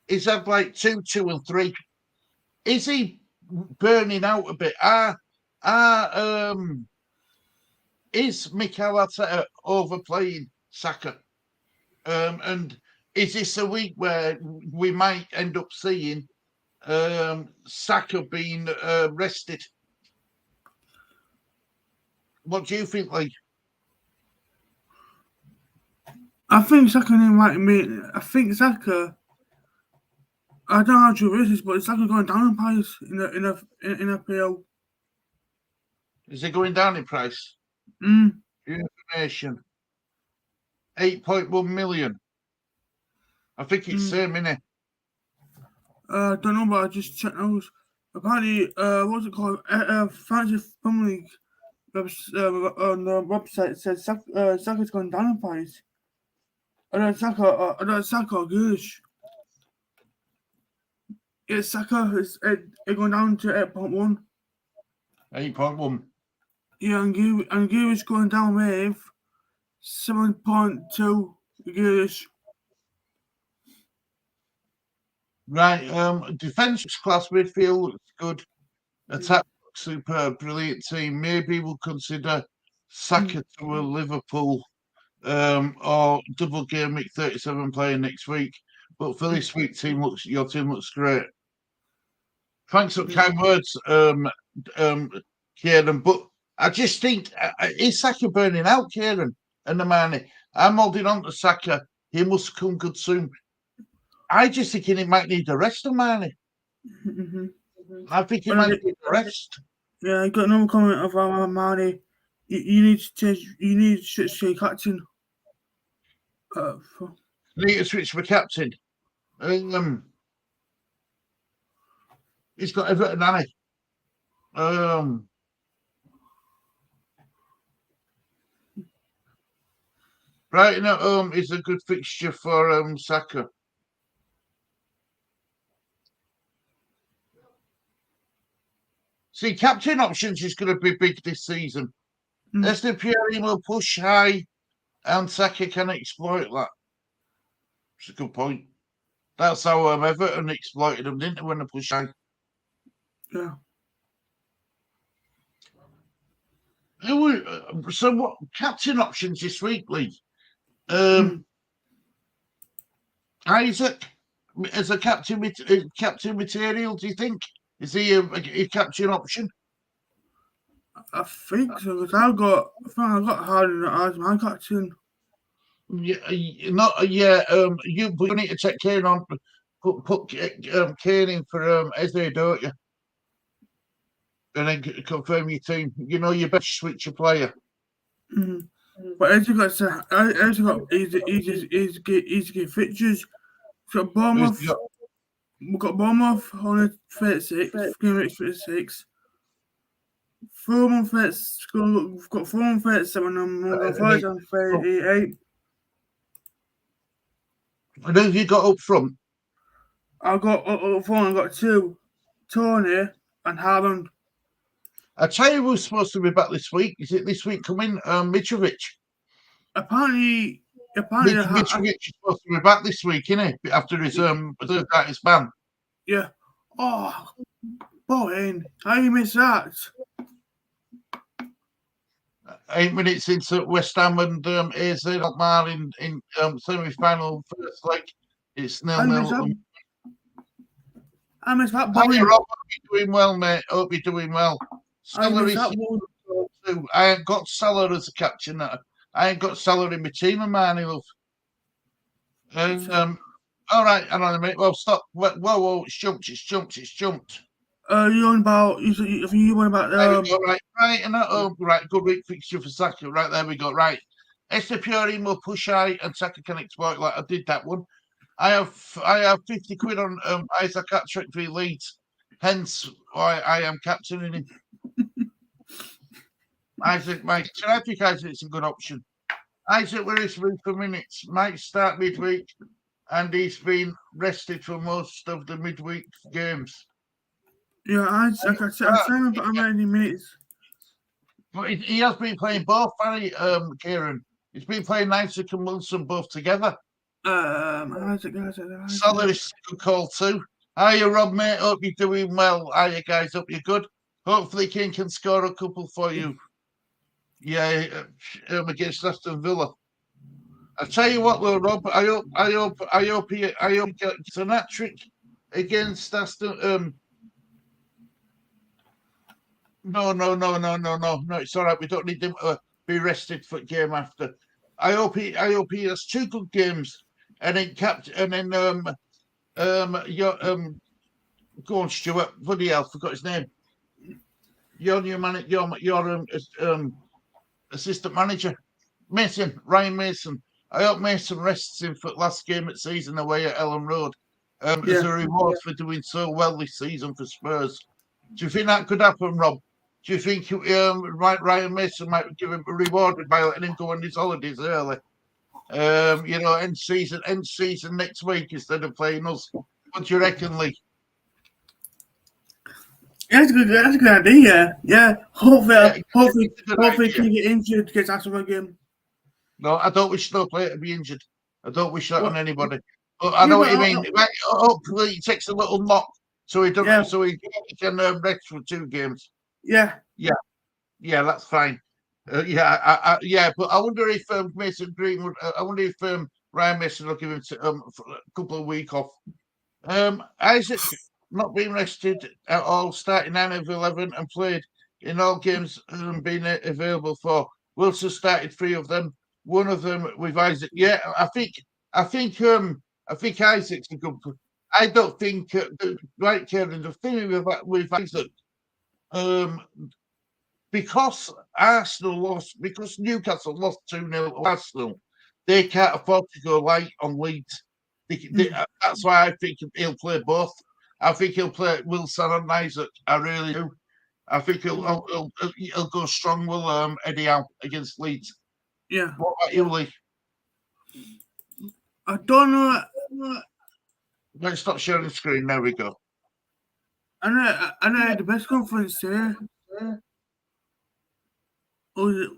he's had like 2, 2, and 3. Is he burning out a bit? Is Mikel Arteta overplaying Saka? And is this a week where we might end up seeing Saka being rested? What do you think, Lee? I think Saka might mean. I think Saka. I don't know how true this is, but Saka going down in price in FPL. Is it going down in price? Mm. Information. 8.1 million. I think it's same, innit? I don't know, but I just checked those. Apparently, what's it called? Fantasy Premier League on the website said Saka's going down in price. I don't Saka or Grealish. Yeah, Saka is going down to 8.1. 8.1. Yeah, and Grealish going down with 7.2. Grealish. Right. Defence class midfield looks good. Attack superb, brilliant team. Maybe we'll consider Saka to a Liverpool or double game week 37 playing next week. But for this week, your team looks great. Thanks for kind words, Kieran. But I just think is Saka burning out, Kieran and Amani? I'm holding on to Saka. He must come good soon. I just think he might need a rest, Amani. I think he might need a rest. Yeah, I got another comment of Amani. You need to change. You need to switch to your captain. Need to switch for captain. He's got Everton, hasn't he? Brighton at home is a good fixture for Saka. See, captain options is going to be big this season. SDPRE will push high, and Saka can exploit that. It's a good point. That's how Everton exploited them, didn't they, when they pushed high? Yeah. So what captain options this week, Lee? Isaac as a captain material, do you think? Is he a captain option? I think so, because I got Harden as my captain. Yeah, you need to check Kane on. Put Kane in for Eze, don't you? And then confirm your team. You know your best switch your player. But Eze got easy fixtures. We've got Bournemouth. We've got Bournemouth on 36. Game week 36. Fulham 36. We've got Fulham 37 and we've got Forest on 38. And who have you got up front? I've got up front. I've got two, Tony and Haaland. I tell you who's supposed to be back this week. Is it this week coming? Mitrovic. Apparently, Mitrovic is supposed to be back this week, isn't he? After his his ban. Yeah. Oh, boy, how you miss that? 8 minutes into West Ham and AZ Alkmaar in semi-final first leg. It's 0-0. I miss that. Rob, hope you're doing well, mate. Hope you're doing well. I ain't got Salah as a captain. I ain't got Salah in my team of mine, love. All right, hang on a minute. Well, stop. Whoa, it's jumped. You on about? You want about? Right. Good week fixture for Saka. Right, there we go. Right, SDPRE will push high and Saka can exploit. Like I did that one. I have 50 quid on Isaac Hattrick v Leeds. Hence why I am captaining him. Isaac, I think Isaac's a good option. Isaac, where is he for minutes? Might start midweek, and he's been rested for most of the midweek games. Yeah, I said about how many minutes. But he has been playing both, hasn't he, Kieran? He's been playing Isaac and Wilson both together. Isaac. Solid is a good call too. Hiya, Rob, mate. Hope you're doing well. Hiya, guys. Hope you're good. Hopefully, King can score a couple for you. Yeah, against Aston Villa. I tell you what, though, Rob. I hope he gets an hat-trick against Aston. No. It's all right. We don't need him to be rested for game after. I hope he has 2 good games, and then your go on, Stuart. Bloody hell, forgot his name. Your new man, your assistant manager, Ryan Mason. I hope Mason rests him for last game at season away at Ellen Road as a reward for doing so well this season for Spurs. Do you think that could happen, Rob? Do you think Ryan Mason might give him rewarded by letting him go on his holidays early? End season next week instead of playing us. What do you reckon, Lee? Yeah, that's a good idea. Yeah. Hopefully he can get injured, gets out of a game. No, I don't wish no player to be injured. I don't wish that on anybody. But I know what you mean. Hopefully he takes a little knock so he doesn't. So he can rest for 2 games. Yeah, that's fine. But I wonder if Mason Greenwood. I wonder if Ryan Mason will give him a couple of weeks off. Isaac not being rested at all, starting 9 of 11 and played in all games being available for. Wilson started 3 of them. One of them with Isaac. Yeah, I think Isaac's a good. I don't think right, Karen. The thing with Isaac, because Newcastle lost 2-0 to Arsenal, they can't afford to go light on Leeds. That's why I think he'll play both. I think he'll play Wilson and Isaac. I really do. I think he'll go strong with Eddie Howe against Leeds. Yeah. What about you, Lee? I don't know. Let's stop sharing the screen. There we go. I know the best conference here. Who's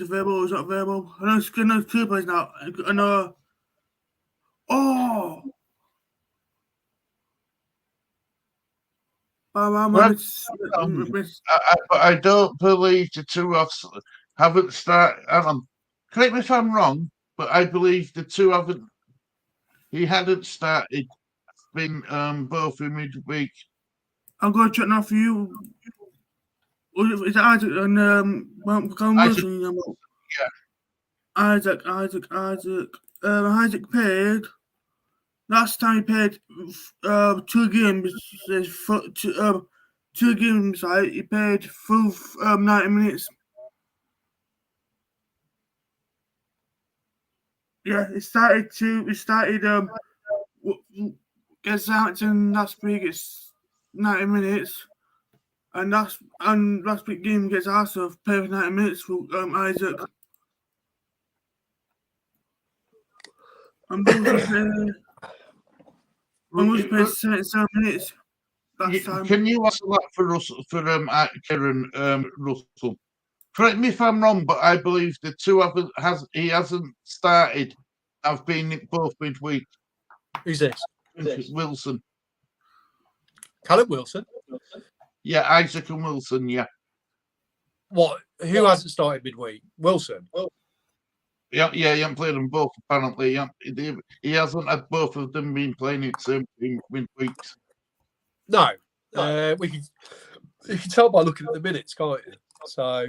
available? Who's not available? I know 2 players now. I know. Oh. I don't believe the 2 haven't started. Correct me if I'm wrong, but I believe the 2 haven't. He hadn't started. Been both in midweek. I'm going to check now for you. Is it Isaac and Wilson? Yeah. Isaac. Isaac paid. Last time he paid 2 games. 2 games. He paid full 90 minutes. Yeah, it started against Southampton last week. It's 90 minutes, and last week game against Arsenal played 90 minutes for Isaac. And Wilson played 77 minutes last time. Can you answer that for Russell, Karen Russell? Correct me if I'm wrong, but I believe the 2 he hasn't started. Have been both midweek. Who's this? Wilson. Callum Wilson? Yeah, Isaac and Wilson, yeah. What? Who hasn't started midweek? Wilson? Yeah, he hasn't played them both, apparently. He hasn't had both of them been playing in the same midweeks. No. You can tell by looking at the minutes, can't you? So,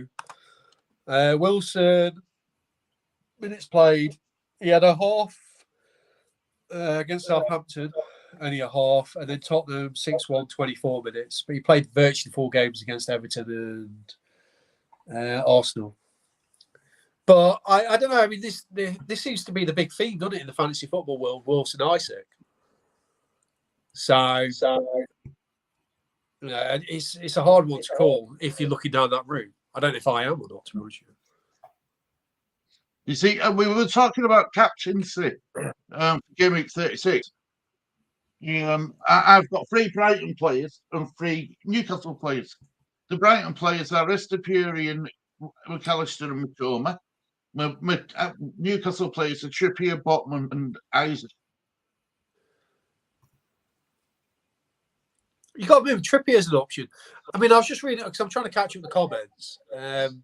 Wilson, minutes played. He had a half against Southampton, only a half, and then Tottenham 6-1, 24 minutes. But he played virtually 4 games against Everton and Arsenal. But I don't know. I mean, this seems to be the big theme, doesn't it, in the fantasy football world? Wilson, Isaac. So it's a hard one to call if you're looking down that route. I don't know if I am or not, to be honest with you. You see, we were talking about captaincy, game week 36. I've got 3 Brighton players and 3 Newcastle players. The Brighton players are Estepuri, McAllister and Matoma. Newcastle players are Trippier, Botman and Isaac. You got to move Trippier as an option. I mean, I was just reading it because I'm trying to catch up the comments. And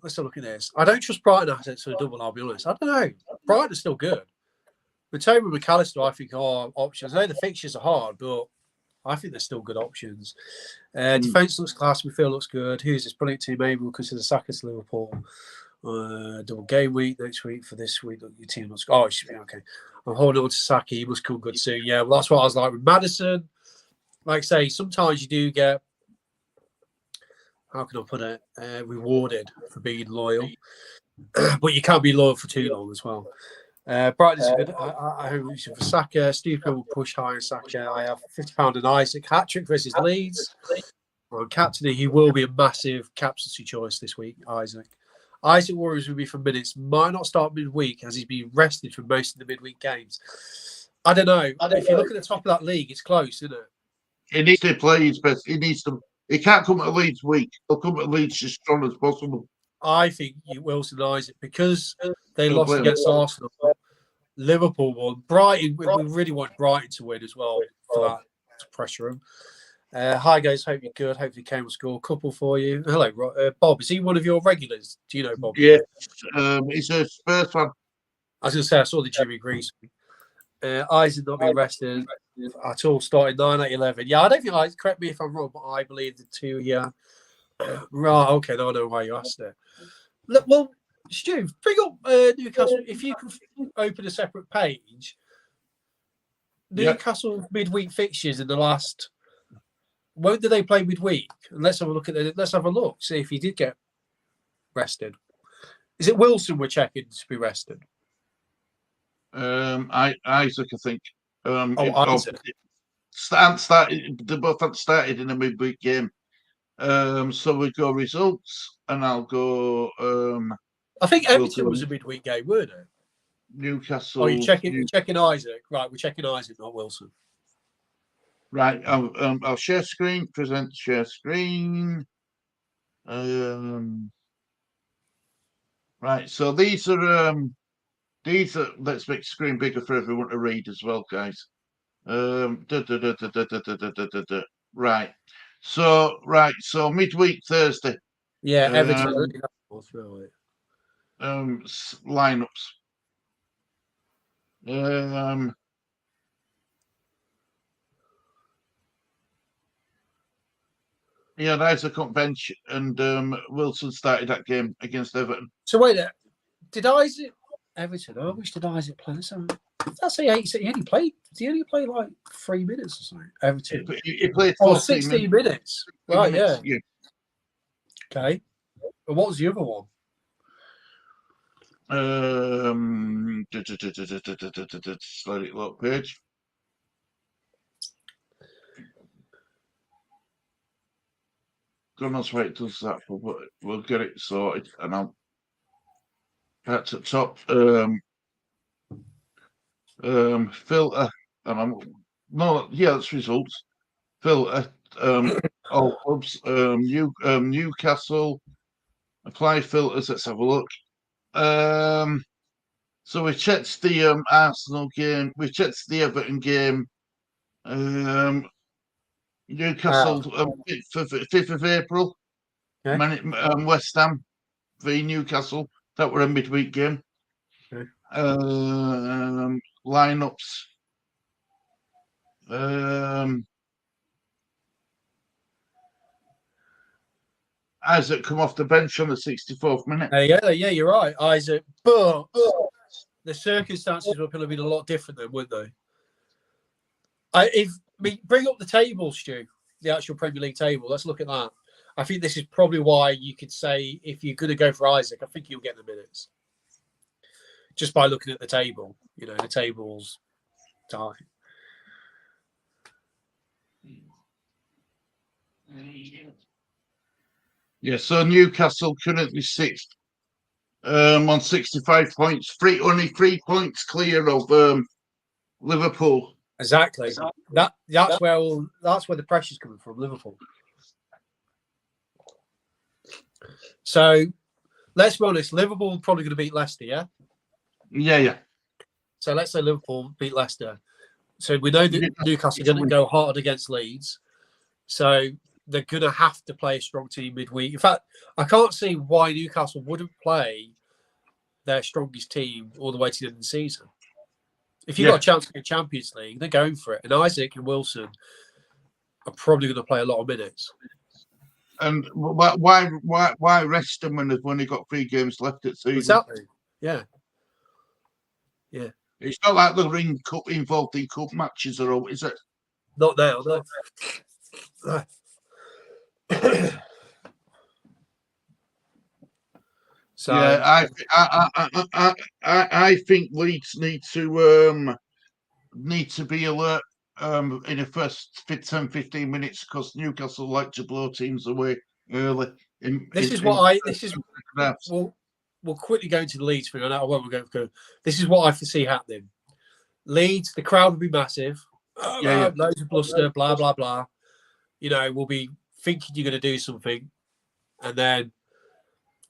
let's have a look at this. I don't trust Brighton assets for a double, I'll be honest. I don't know. Brighton is still good. Matoma and McAllister, I think, are options. I know the fixtures are hard, but I think they're still good options. Defence looks class. Midfield looks good. Who's this? Putting it to maybe we'll consider Saka's Liverpool. Double game week next week for this week. Look, your team must. Oh, it should be okay. I'm holding on to Saka. He must come good soon. Yeah, well, that's what I was like with Maddison. Like I say, sometimes you do get, how can I put it, rewarded for being loyal, but you can't be loyal for too long as well. Brighton's good. I hope it's for Saka. Steve will push high on Saka. I have £50 on Isaac. Hat-trick versus Leeds. On captain, he will be a massive captaincy choice this week, Isaac. Isaac worries with me for minutes. Might not start midweek as he's been rested for most of the midweek games. I don't know. If you look at the top of that league, it's close, isn't it? He needs to play his best. He needs to. He can't come to Leeds weak. He'll come to Leeds as strong as possible. I think Wilson and Isaac, because they lost against Arsenal, Liverpool won. Brighton, we really want Brighton to win as well for that to pressure them. Hi guys, hope you're good. Hopefully Kane will score a couple for you. Hello, Bob. Is he one of your regulars? Do you know Bob? Yeah, he's a Spurs fan. I was going to say I saw the Jimmy Grease. Isaac not being rested at all. Started 9 at 11. Yeah, I don't think I. Correct me if I'm wrong, but I believe the two. Yeah, right. Okay, now I know why you asked it. Look, well, Stu, bring up Newcastle. If you can open a separate page, Newcastle midweek fixtures in the last. When did they play midweek? And let's have a look at it. Let's have a look. See if he did get rested. Is it Wilson we're checking to be rested? Isaac, I think. Isaac. They both had started in a midweek game. So we go results, and I'll go. I think Everton was a midweek game, weren't it? Newcastle. Oh, you're checking Isaac, right? We're checking Isaac, not Wilson. Right, I'll share screen. Present share screen. Right, so these are. Let's make the screen bigger for everyone to read as well, guys. Right. So midweek Thursday. Yeah, Everton. Lineups. Yeah, Isaac on bench, and Wilson started that game against Everton. So wait, did Isaac Everton? How much did Isaac play? That's he only played. Did he only play like 3 minutes or something? Everton. He played 16 minutes. Right, yeah. Okay. And what was the other one? Let it look, page. God knows why it does that, but we'll get it sorted, and I'll that's at top. Filter, and that's results. Filter, all clubs. Newcastle. Apply filters. Let's have a look. So we checked the Arsenal game. We checked the Everton game. Newcastle, 5th of April. Okay. West Ham v Newcastle. That were a midweek game. Okay. Lineups. Isaac come off the bench on the 64th minute. Yeah, you're right, Isaac. But the circumstances were going to be a lot different then, wouldn't they? Bring up the table, Stu, the actual Premier League table. Let's look at that. I think this is probably why you could say if you're going to go for Isaac, I think you'll get the minutes. Just by looking at the table. You know, the table's tight. Yeah, so Newcastle currently 6th on 65 points. Only 3 points clear of Liverpool. Exactly. That's where the pressure's coming from, Liverpool. So let's be honest, Liverpool are probably going to beat Leicester, yeah? Yeah. So let's say Liverpool beat Leicester. So we know that Newcastle are going to go hard against Leeds. So they're going to have to play a strong team midweek. In fact, I can't see why Newcastle wouldn't play their strongest team all the way to the end of the season. If you've got a chance to get Champions League, they're going for it. And Isaac and Wilson, are probably going to play a lot of minutes. And why rest them when they've only got 3 games left at season? Exactly. Yeah. Yeah. It's not like the Ring Cup involved in cup matches, or is it? Not now, no. So yeah, I think Leeds need to be alert in the first 10-15 minutes, because Newcastle like to blow teams away early. We'll quickly go into the Leeds thing. I know I won't go. This is what I foresee happening. Leeds, the crowd will be massive. Loads of bluster, blah blah blah. You know, we'll be thinking you're going to do something, and then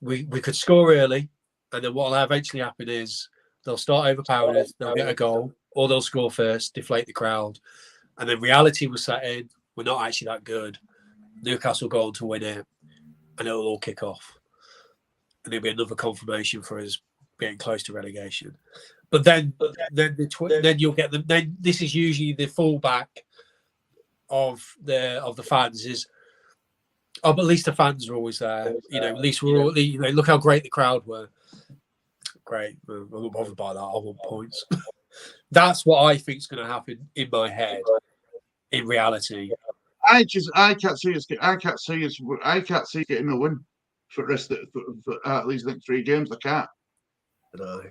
we could score early, and then what will eventually happen is they'll start overpowering us, they'll get a goal, or they'll score first, deflate the crowd, and then reality will set in. We're not actually that good. Newcastle go on to win it, and it'll all kick off, and it'll be another confirmation for us getting close to relegation. But then you'll get them. Then this is usually the fallback of the fans is. Oh, but at least the fans are always there. You know, at least we're all. You know, look how great the crowd were. Great. I'm not bothered by that. I want points. That's what I think is going to happen in my head. In reality, I can't see us getting a win for the rest of for at least the next 3 games. I can't. I don't know.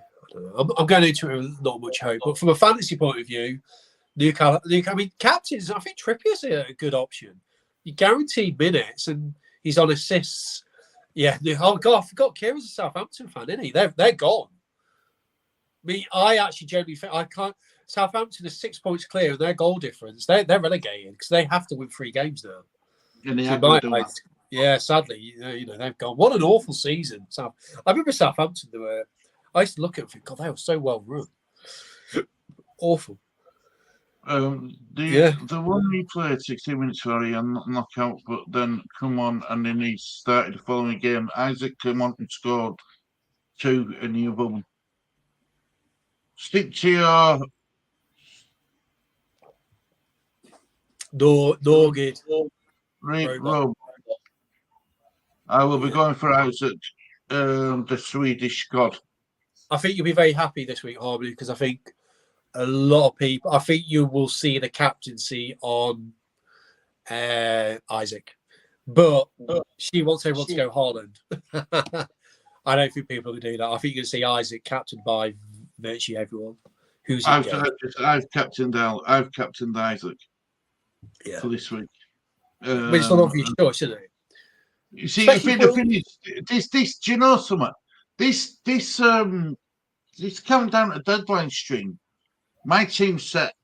I'm going into it with not much hope, but from a fantasy point of view, Newcastle. I mean, captains. I think Trippier's a good option. You guaranteed minutes, and he's on assists. Yeah. Oh God, I forgot Kieran's a Southampton fan, isn't he? They're gone. I actually generally think I can't. Southampton is 6 points clear, and their goal difference they're relegated because they have to win 3 games now. And they have to do that. Yeah, sadly, you know they've gone. What an awful season! I remember Southampton. I used to look at them and think, God, they were so well run. Awful. The one he played 16 minutes for and knockout, but then come on and then he started the following game. Isaac came on and scored 2 in the other one. Stick to your no good. Rob. I will be going for Isaac, the Swedish god. I think you'll be very happy this week, Harvey, because I think a lot of people. I think you will see the captaincy on Isaac, but she wants everyone to go Haaland. I don't think people will do that. I think you're going to see Isaac captained by virtually everyone. I've captained Isaac. Yeah. For this week. But it's not obvious choice, isn't it? You see, the thing is, this. Do you know something? This coming down a deadline stream. My team's set.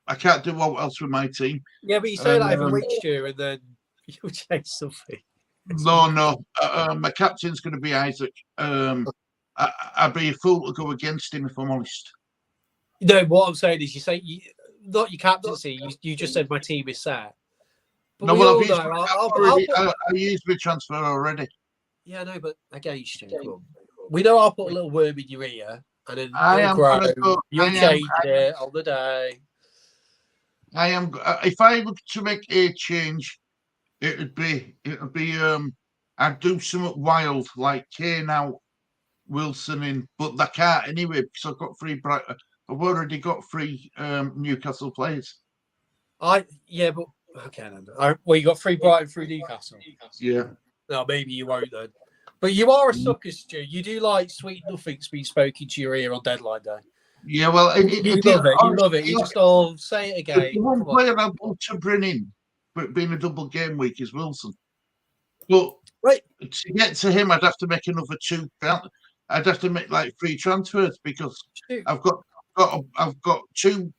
I can't do what else with my team. Yeah, but you say that every week, Stu, and then you'll change something. No. My captain's going to be Isaac. I'd be a fool to go against him if I'm honest. No, what I'm saying is, you say not your captaincy. You just said my team is set. But I used my transfer already. Yeah, no, but again, Stu, we know I'll put a little worm in your ear, and then you'll change it on the day. I am. If I look to make a change, it would be. I'd do something wild like Kane out, Wilson in, but I can't anyway because I've got 3 Brighton. I've already got 3 Newcastle players. But okay then. Well, you got 3 Brighton through Newcastle. Yeah. No, maybe you won't then. But you are a sucker, Stu. You do like sweet nothings being spoken to your ear on deadline day. Yeah, well, you love it. You just say it again. The one player I want to bring in, but being a double game week, is Wilson. But to get to him, I'd have to make another 2. I'd have to make like 3 transfers because I've got 2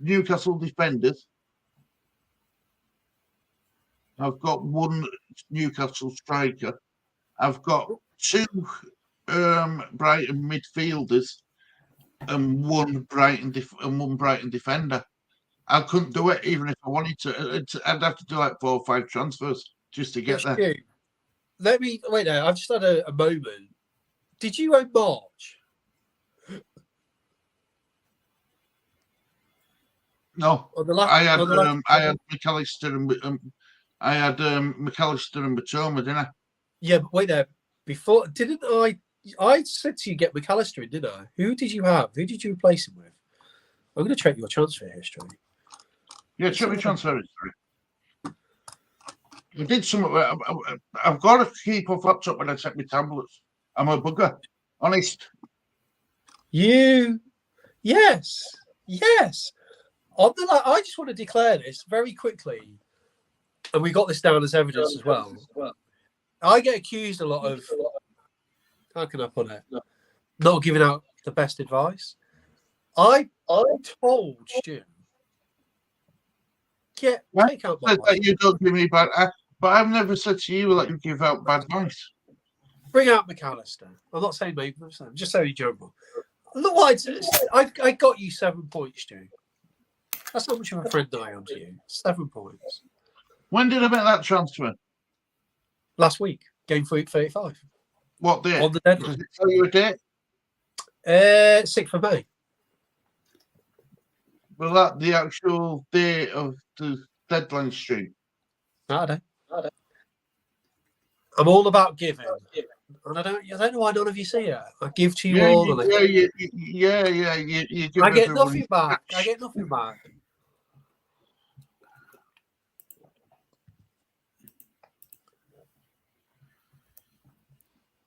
Newcastle defenders. I've got 1 Newcastle striker. I've got 2 Brighton midfielders and 1 Brighton defender. I couldn't do it even if I wanted to. I'd have to do like 4 or 5 transfers just to get there. Let me wait now. I've just had a moment. Did you own March? No, On the last, I had on the last, McAllister and McAllister and Batoma, didn't I? yeah, but wait there. Before, didn't I? I said to you get McAllister in, didn't I? Who did you have? Who did you replace him with? I'm going to check your transfer history. Yeah, check my transfer history. I did some. I've got to keep off laptop when I check my tablets. I'm a bugger, honest. Yes. On the, I just want to declare this very quickly, and we got this down as evidence as well. I get accused a lot of, how can I put it, not giving out the best advice. I told Stu, take out my wife. You don't give me bad, but I've never said to you that you give out bad advice. Bring out McAllister. I'm not saying maybe, I'm just saying in general. Look what I got you 7 points, Stu. That's how much of a friend I am to you. 7 points. When did I make that transfer? Last week, game for week 35. What day? On the deadline. Does it tell you a date? 6th of May. Well, that the actual day of the deadline stream. Saturday. I'm all about giving, and I don't know why none of you see it. I give to you all. You give I get everyone- nothing back. I get nothing back.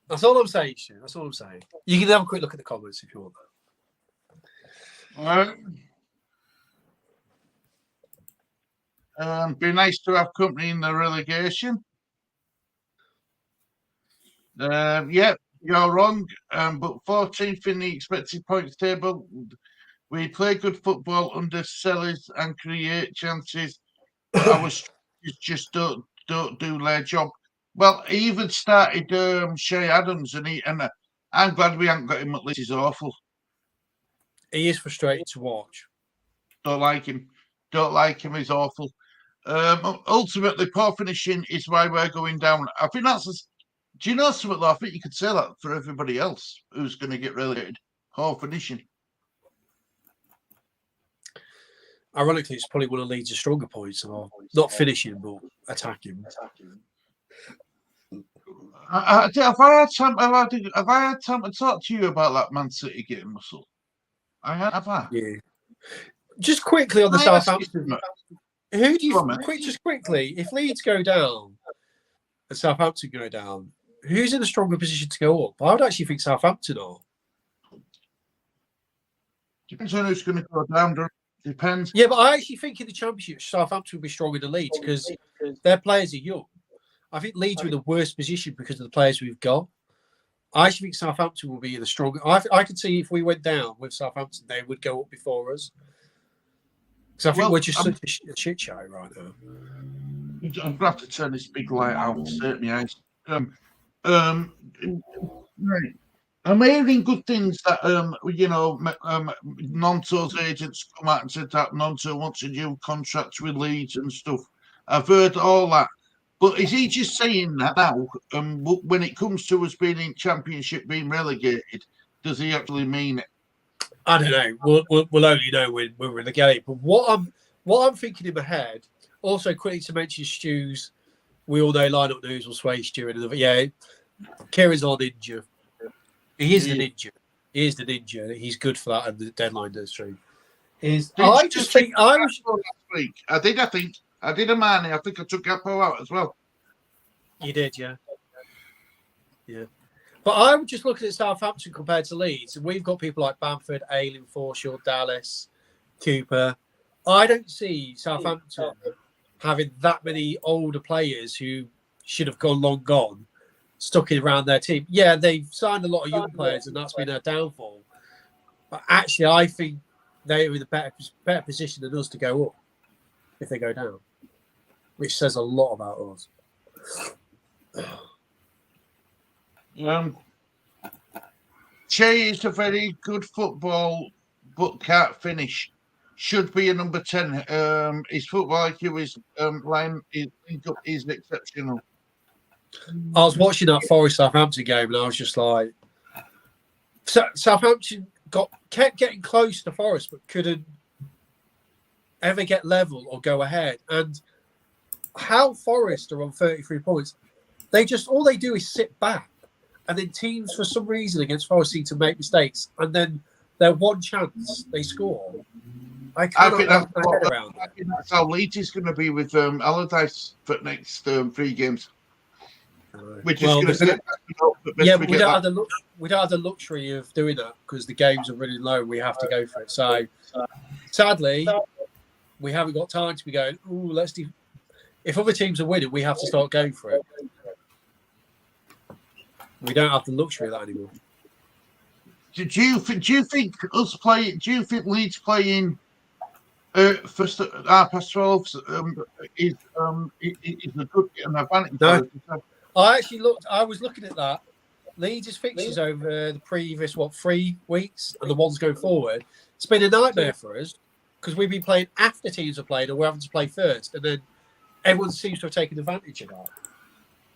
That's all I'm saying, Stu. That's all I'm saying. You can have a quick look at the comments if you want. All right. Be nice to have company in the relegation. Yeah, you're wrong. But 14th in the expected points table. We play good football under Sellers and create chances. Our strikers just don't do their job. Well, he even started Shea Adams, and I'm glad we haven't got him at least. He's awful. He is frustrating to watch. Don't like him. He's awful. Ultimately, poor finishing is why we're going down. I think that's. Do you know something though? I think you could say that for everybody else who's going to get relegated. Poor finishing. Ironically, it's probably one of Leeds' stronger points, or not finishing, but attacking. Have I had time to talk to you about that Man City game, Russell? Have I? Yeah. Just quickly on the Southampton. Who do you just quickly? If Leeds go down and Southampton go down, who's in a stronger position to go up? I would actually think Southampton are. Depends on who's going to go down. Depends. Yeah, but I actually think in the Championship, Southampton will be stronger than Leeds because their players are young. I think Leeds are in the worst position because of the players we've got. I actually think Southampton will be in the stronger. I could see if we went down with Southampton, they would go up before us. Because I think we're just such a shit show right now. I'm going to have to turn this big light out and stare at my eyes. Right. I'm hearing good things that Nonto's agents come out and said that Nonto wants a new contract with Leeds and stuff. I've heard all that. But is he just saying that now? When it comes to us being in Championship, being relegated, does he actually mean it? I don't know. We'll only know when we're relegated. But what I'm thinking in my head, also quickly to mention Stu's, we all know lineup news will sway Stu and another. Yeah, Kieran's on injured. He is the ninja. He is the ninja. He's good for that, and the deadline does stream. I just think I was last week. I did a Mane. I think I took Gappo out as well. You did, yeah. Yeah. But I would just look at Southampton compared to Leeds, and we've got people like Bamford, Ayling, Forshaw, Dallas, Cooper. I don't see Southampton having that many older players who should have long gone, stuck in around their team. Yeah, they've signed a lot of young players, and that's been their downfall. But actually, I think they're in a better position than us to go up if they go down, which says a lot about us. Che is a very good football, but can't finish. Should be a number 10. His football IQ is exceptional. I was watching that Forest Southampton game, and I was just like, Southampton kept getting close to Forest, but couldn't ever get level or go ahead. And how Forest are on 33 points, all they do is sit back. And then teams, for some reason, against Forest seem to make mistakes. And then their one chance, they score. I think that's how Leeds is going to be with Allardyce for next 3 games. We're just going to sit back. Yeah, but we don't have the luxury of doing that because the games are running low. We have to go for it. So, sadly, we haven't got time to be going, ooh, let's do. If other teams are winning, we have to start going for it. We don't have the luxury of that anymore. Do you think Leeds playing first past 12 is a good advantage? No. I was looking at that. Leeds' fixtures over the previous 3 weeks and the ones going forward. It's been a nightmare for us because we've been playing after teams are played and we're having to play first, and then everyone seems to have taken advantage of that.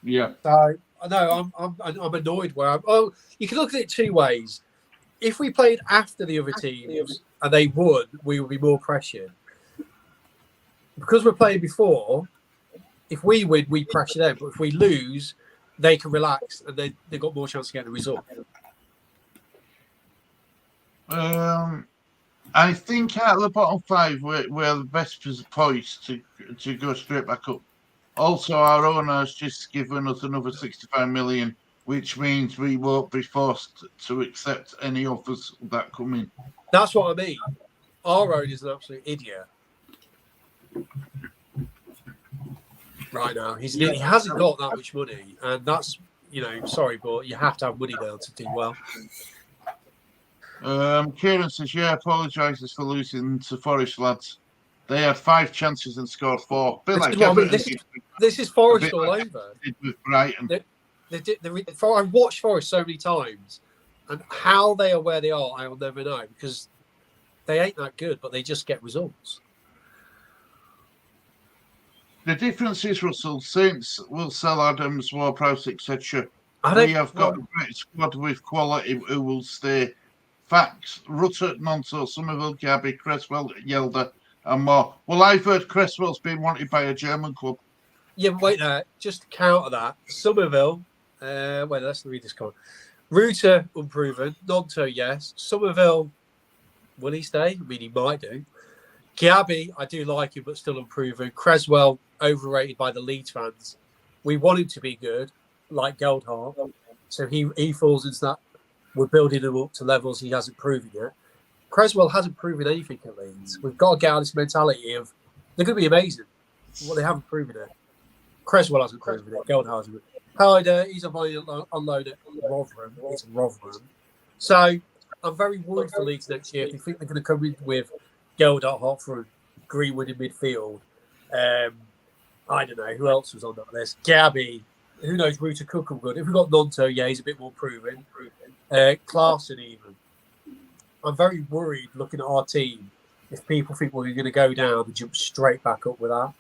Yeah. So no, I'm annoyed where you can look at it 2 ways. If we played after the other teams and they won, we would be more pressured. Because we're playing before, if we win, we pressure them. But if we lose, they can relax and they've got more chance of getting a result. I think out of the bottom 5, we're the best poised to go straight back up. Also, our owner has just given us another 65 million, which means we won't be forced to accept any offers that come in. That's what I mean. Our owner is an absolute idiot. Right now, he hasn't got that much money, and that's sorry, but you have to have money now to do well. Kieran says, apologises for losing to Forest, lads. They had 5 chances and scored 4. This is Forest all over. With Brighton. I watched Forest so many times, and how they are where they are, I will never know, because they ain't that good, but they just get results. The difference is, Russell, Saints will sell Adams, Ward-Prowse, etc. We have got a great squad with quality who will stay. Facts, Rutter, Nonto, Somerville, Gabby, Cresswell, Yelder, and more. Well, I've heard Cresswell's been wanted by a German club. Yeah, but wait there. Just to counter that, Somerville, let's read this comment. Rutter, unproven. Nonto, yes. Somerville, will he stay? I mean, he might do. Gabby, I do like him, but still unproven. Cresswell, overrated by the Leeds fans. We want him to be good, like Geldhart. So he falls into that. We're building him up to levels he hasn't proven yet. Cresswell hasn't proven anything at Leeds. We've got to get out of this mentality of they're going to be amazing. Well, they haven't proven it. Cresswell hasn't proven it. Geldhart hasn't. Hyder, he's a very unloaded Rotherham. It's Rotherham. So I'm very worried for Leeds next year if they think they're going to come in with Geldhart, Hotford, Greenwood in midfield. I don't know who else was on that list. Gabby, who knows? Ruta Cook will good. If we've got Nonto, he's a bit more proven. Clarkson even. I'm very worried looking at our team if people think we're going to go down and jump straight back up with that.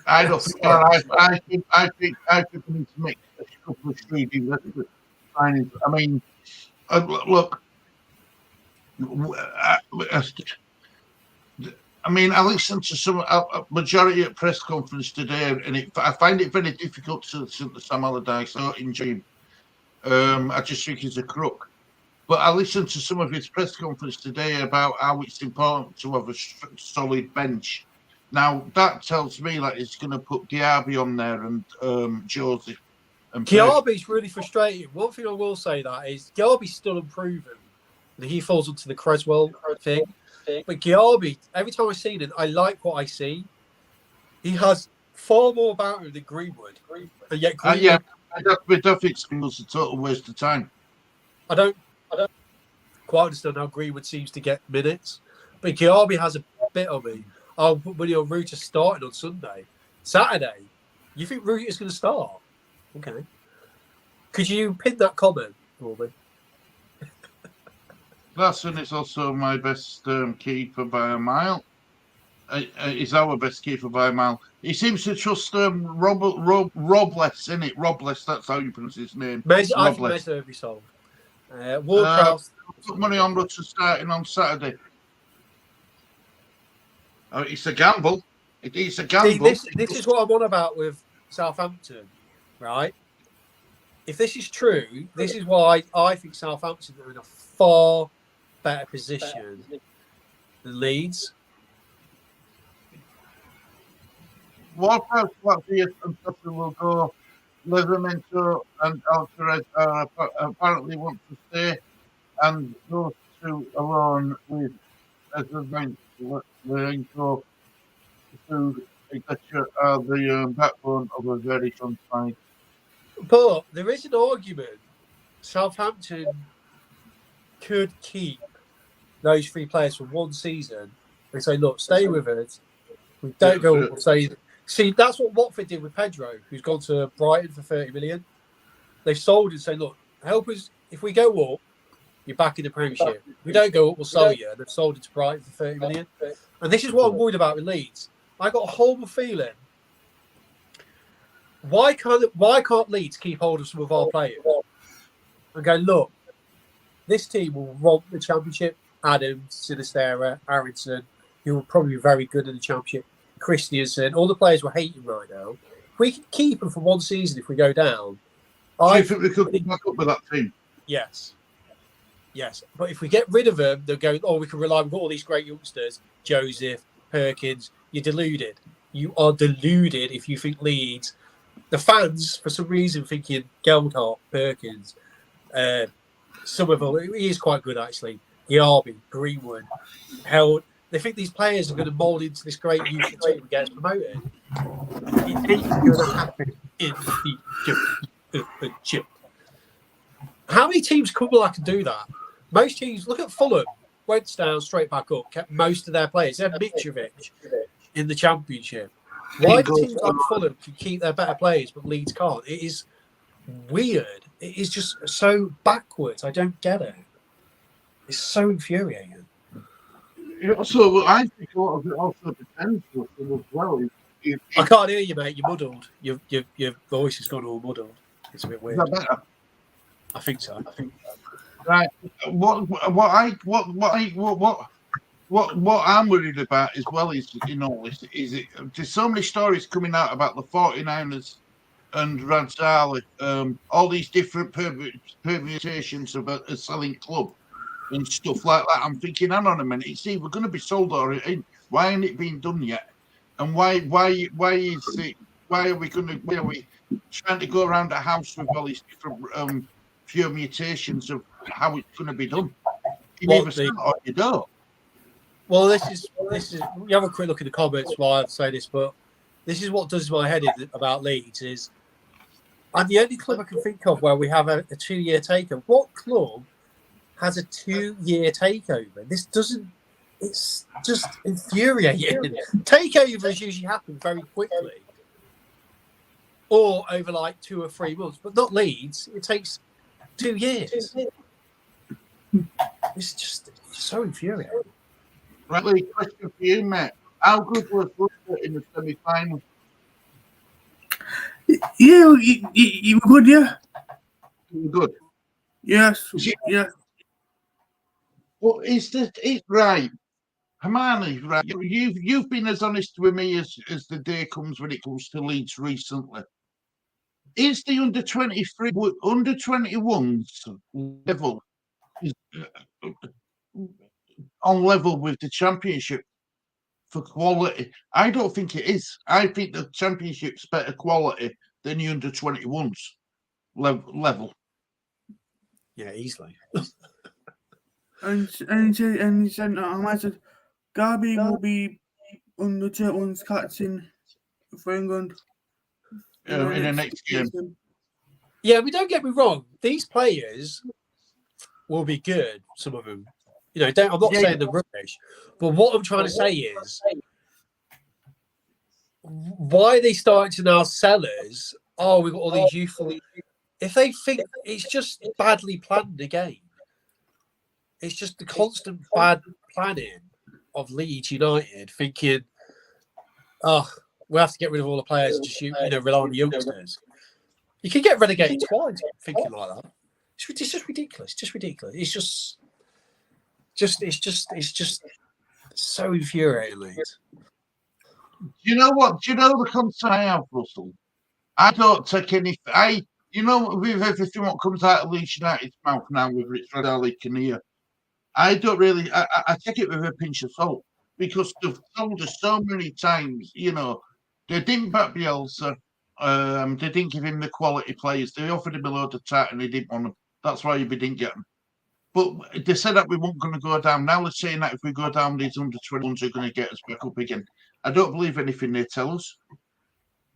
I don't think. I think we need to make a couple of speedy signings. I mean, look. I mean, I listened to some majority at press conference today, and I find it very difficult to Sam Allardyce in June. I just think he's a crook. But I listened to some of his press conference today about how it's important to have a solid bench. Now, that tells me that he's going to put Diaby on there and Joseph. Diaby's really frustrating. One thing I will say that is Diaby's still unproven. He falls into the Cresswell thing. But Diaby, every time I've seen him, I like what I see. He has far more about him than Greenwood. And yet Greenwood... I don't think it was a total waste of time. I don't quite understand how Greenwood seems to get minutes. But Diaby has a bit of me. When your Ruta starting on Saturday, you think Ruta is going to start? Okay. Could you pin that comment for me? Larsson is also my best keeper by a mile. He's our best keeper by a mile. He seems to trust Robles, isn't it? Robles, that's how you pronounce his name. I think Meza will be sold. Ward-Prowse. Put money on Rutter starting on Saturday. It's a gamble. It's a See, gamble. this is what I'm on about with Southampton, right? If this is true, this is why I think Southampton are in a far better position than Leeds. What else? What the will go? Livramento and Alcaraz apparently want to stay, and those two along with Livramento who are the backbone of a very strong side. But there is an argument Southampton could keep those three players for one season and say, look, stay with us. We don't go up. Say, see, that's what Watford did with Pedro, who's gone to Brighton for 30 million. They sold and say, look, help us. If we go up, you're back in the Premiership. If we don't go up, we'll sell you. And they've sold it to Brighton for 30 million. And this is what I'm worried about with Leeds. I got a horrible feeling. Why can't Leeds keep hold of some of our players and go, look, this team will romp the Championship. Adams, Sinistera, Aronson, who will probably be very good in the Championship. Christiansen, all the players we're hating right now. If we can keep them for one season if we go down. Do you think we could come back up with that team? Yes. Yes. But if we get rid of them, they'll go, we can rely on all these great youngsters, Joseph, Perkins. You're deluded. You are deluded if you think Leeds. The fans, for some reason, thinking Gelhardt, Perkins, Somerville, he is quite good actually. Yarby, Greenwood, Held. They think these players are going to mould into this great youth team and get us promoted. It ain't going to happen in the future. How many teams could can do that? Most teams, look at Fulham, went down, straight back up, kept most of their players. They had Mitrovic in the Championship. Why do teams like Fulham can keep their better players, but Leeds can't? It is weird. It is just so backwards. I don't get it. It's so infuriating. So I think a lot of it also depends on as well. I can't hear you, mate. You're muddled. Your voice has gone all muddled. It's a bit weird. Is that better? I think so. Right. What I'm worried about as well is there's so many stories coming out about the 49ers and Ransali, all these different permutations of a selling club and stuff like that. I'm thinking, hang on a minute, it's either going to be sold or it ain't. Why ain't it been done yet? And why are we trying to go around a house with all these different permutations of how it's going to be done? You either sell or you don't. Well, this is. You have a quick look in the comments while I say this, but this is what does my head in about Leeds is. I'm the only club I can think of where we have a 2-year takeover. What club has a 2-year takeover? This doesn't. It's just infuriating. Takeovers usually happen very quickly, or over like 2 or 3 months, but not Leeds. It takes 2 years. It's just so infuriating. Right, Lee, question for you, Matt. How good was Worcester in the semi-final? Yeah, you were good, yeah. You were good. Yes, yeah. Well, it's right. Hermione, right? You've been as honest with me as the day comes when it comes to Leeds recently. Is the under 21s level on level with the Championship for quality? I don't think it is. I think the Championship's better quality than the under 21s level. Yeah, easily. And he said, I said, Garby will be on the 21s captain for England in the next game. Yeah, but don't get me wrong. These players will be good. Some of them, I'm not saying they're rubbish, but what I'm trying to say is, why are they starting to now sell us? Oh, we've got all these youthful. If they think it's just badly planned again, it's just the constant bad planning of Leeds United, thinking, we have to get rid of all the players and just rely on the youngsters. You can get relegated twice thinking like that. It's just ridiculous. It's just ridiculous. It's just So infuriating, Leeds. Do you know what? Do you know the concern I have, Russell? I don't take any. With everything what comes out of Leeds United's mouth now, whether it's Red Ali Kinnear, I don't really. I take it with a pinch of salt because they've told us so many times. They didn't back Bielsa. They didn't give him the quality players. They offered him a load of tat and he didn't want them. That's why we didn't get them. But they said that we weren't going to go down. Now they're saying that if we go down, these under-21s are going to get us back up again. I don't believe anything they tell us.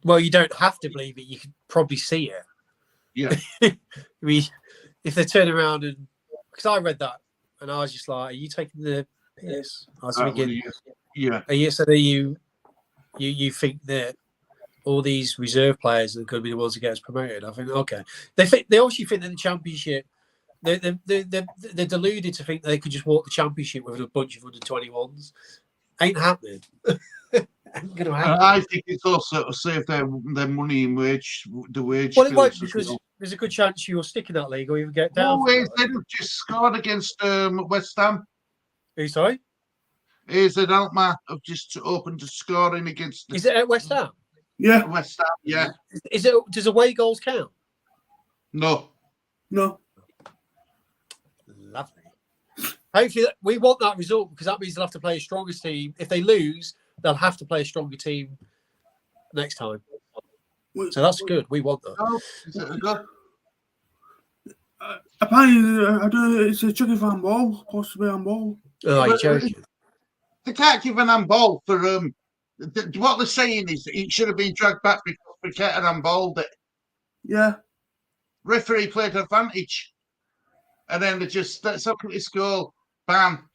Well, you don't have to believe it. You can probably see it. Yeah. I mean, if they turn around and... Because I read that and I was just like, are you taking the piss? I was thinking... Yeah. So you think that all these reserve players are going to be the ones that get us promoted? I think, okay. They obviously think that the Championship... They're deluded to think they could just walk the Championship with a bunch of under-21s. Ain't happening. Ain't gonna happen. I think it's also to save their money in the wage. Well, it won't, because there's a good chance you'll stick in that league or even get down. Always, they just scored against West Ham. Who, sorry? AZ Alkmaar have just opened to scoring against. Is it at West Ham? Yeah. West Ham, yeah. Is it? Does away goals count? No. Lovely. Hopefully, we want that result because that means they'll have to play a stronger team. If they lose, they'll have to play a stronger team next time. So that's good. We want that. Oh, is it good? Apparently, I don't know, it's a tricky for handball, possibly handball. Oh, you're joking. They can't give an handball for what they're saying is that it should have been dragged back because Paqueta handballed it. Yeah. Referee played advantage. And then let's look at this goal. Bam.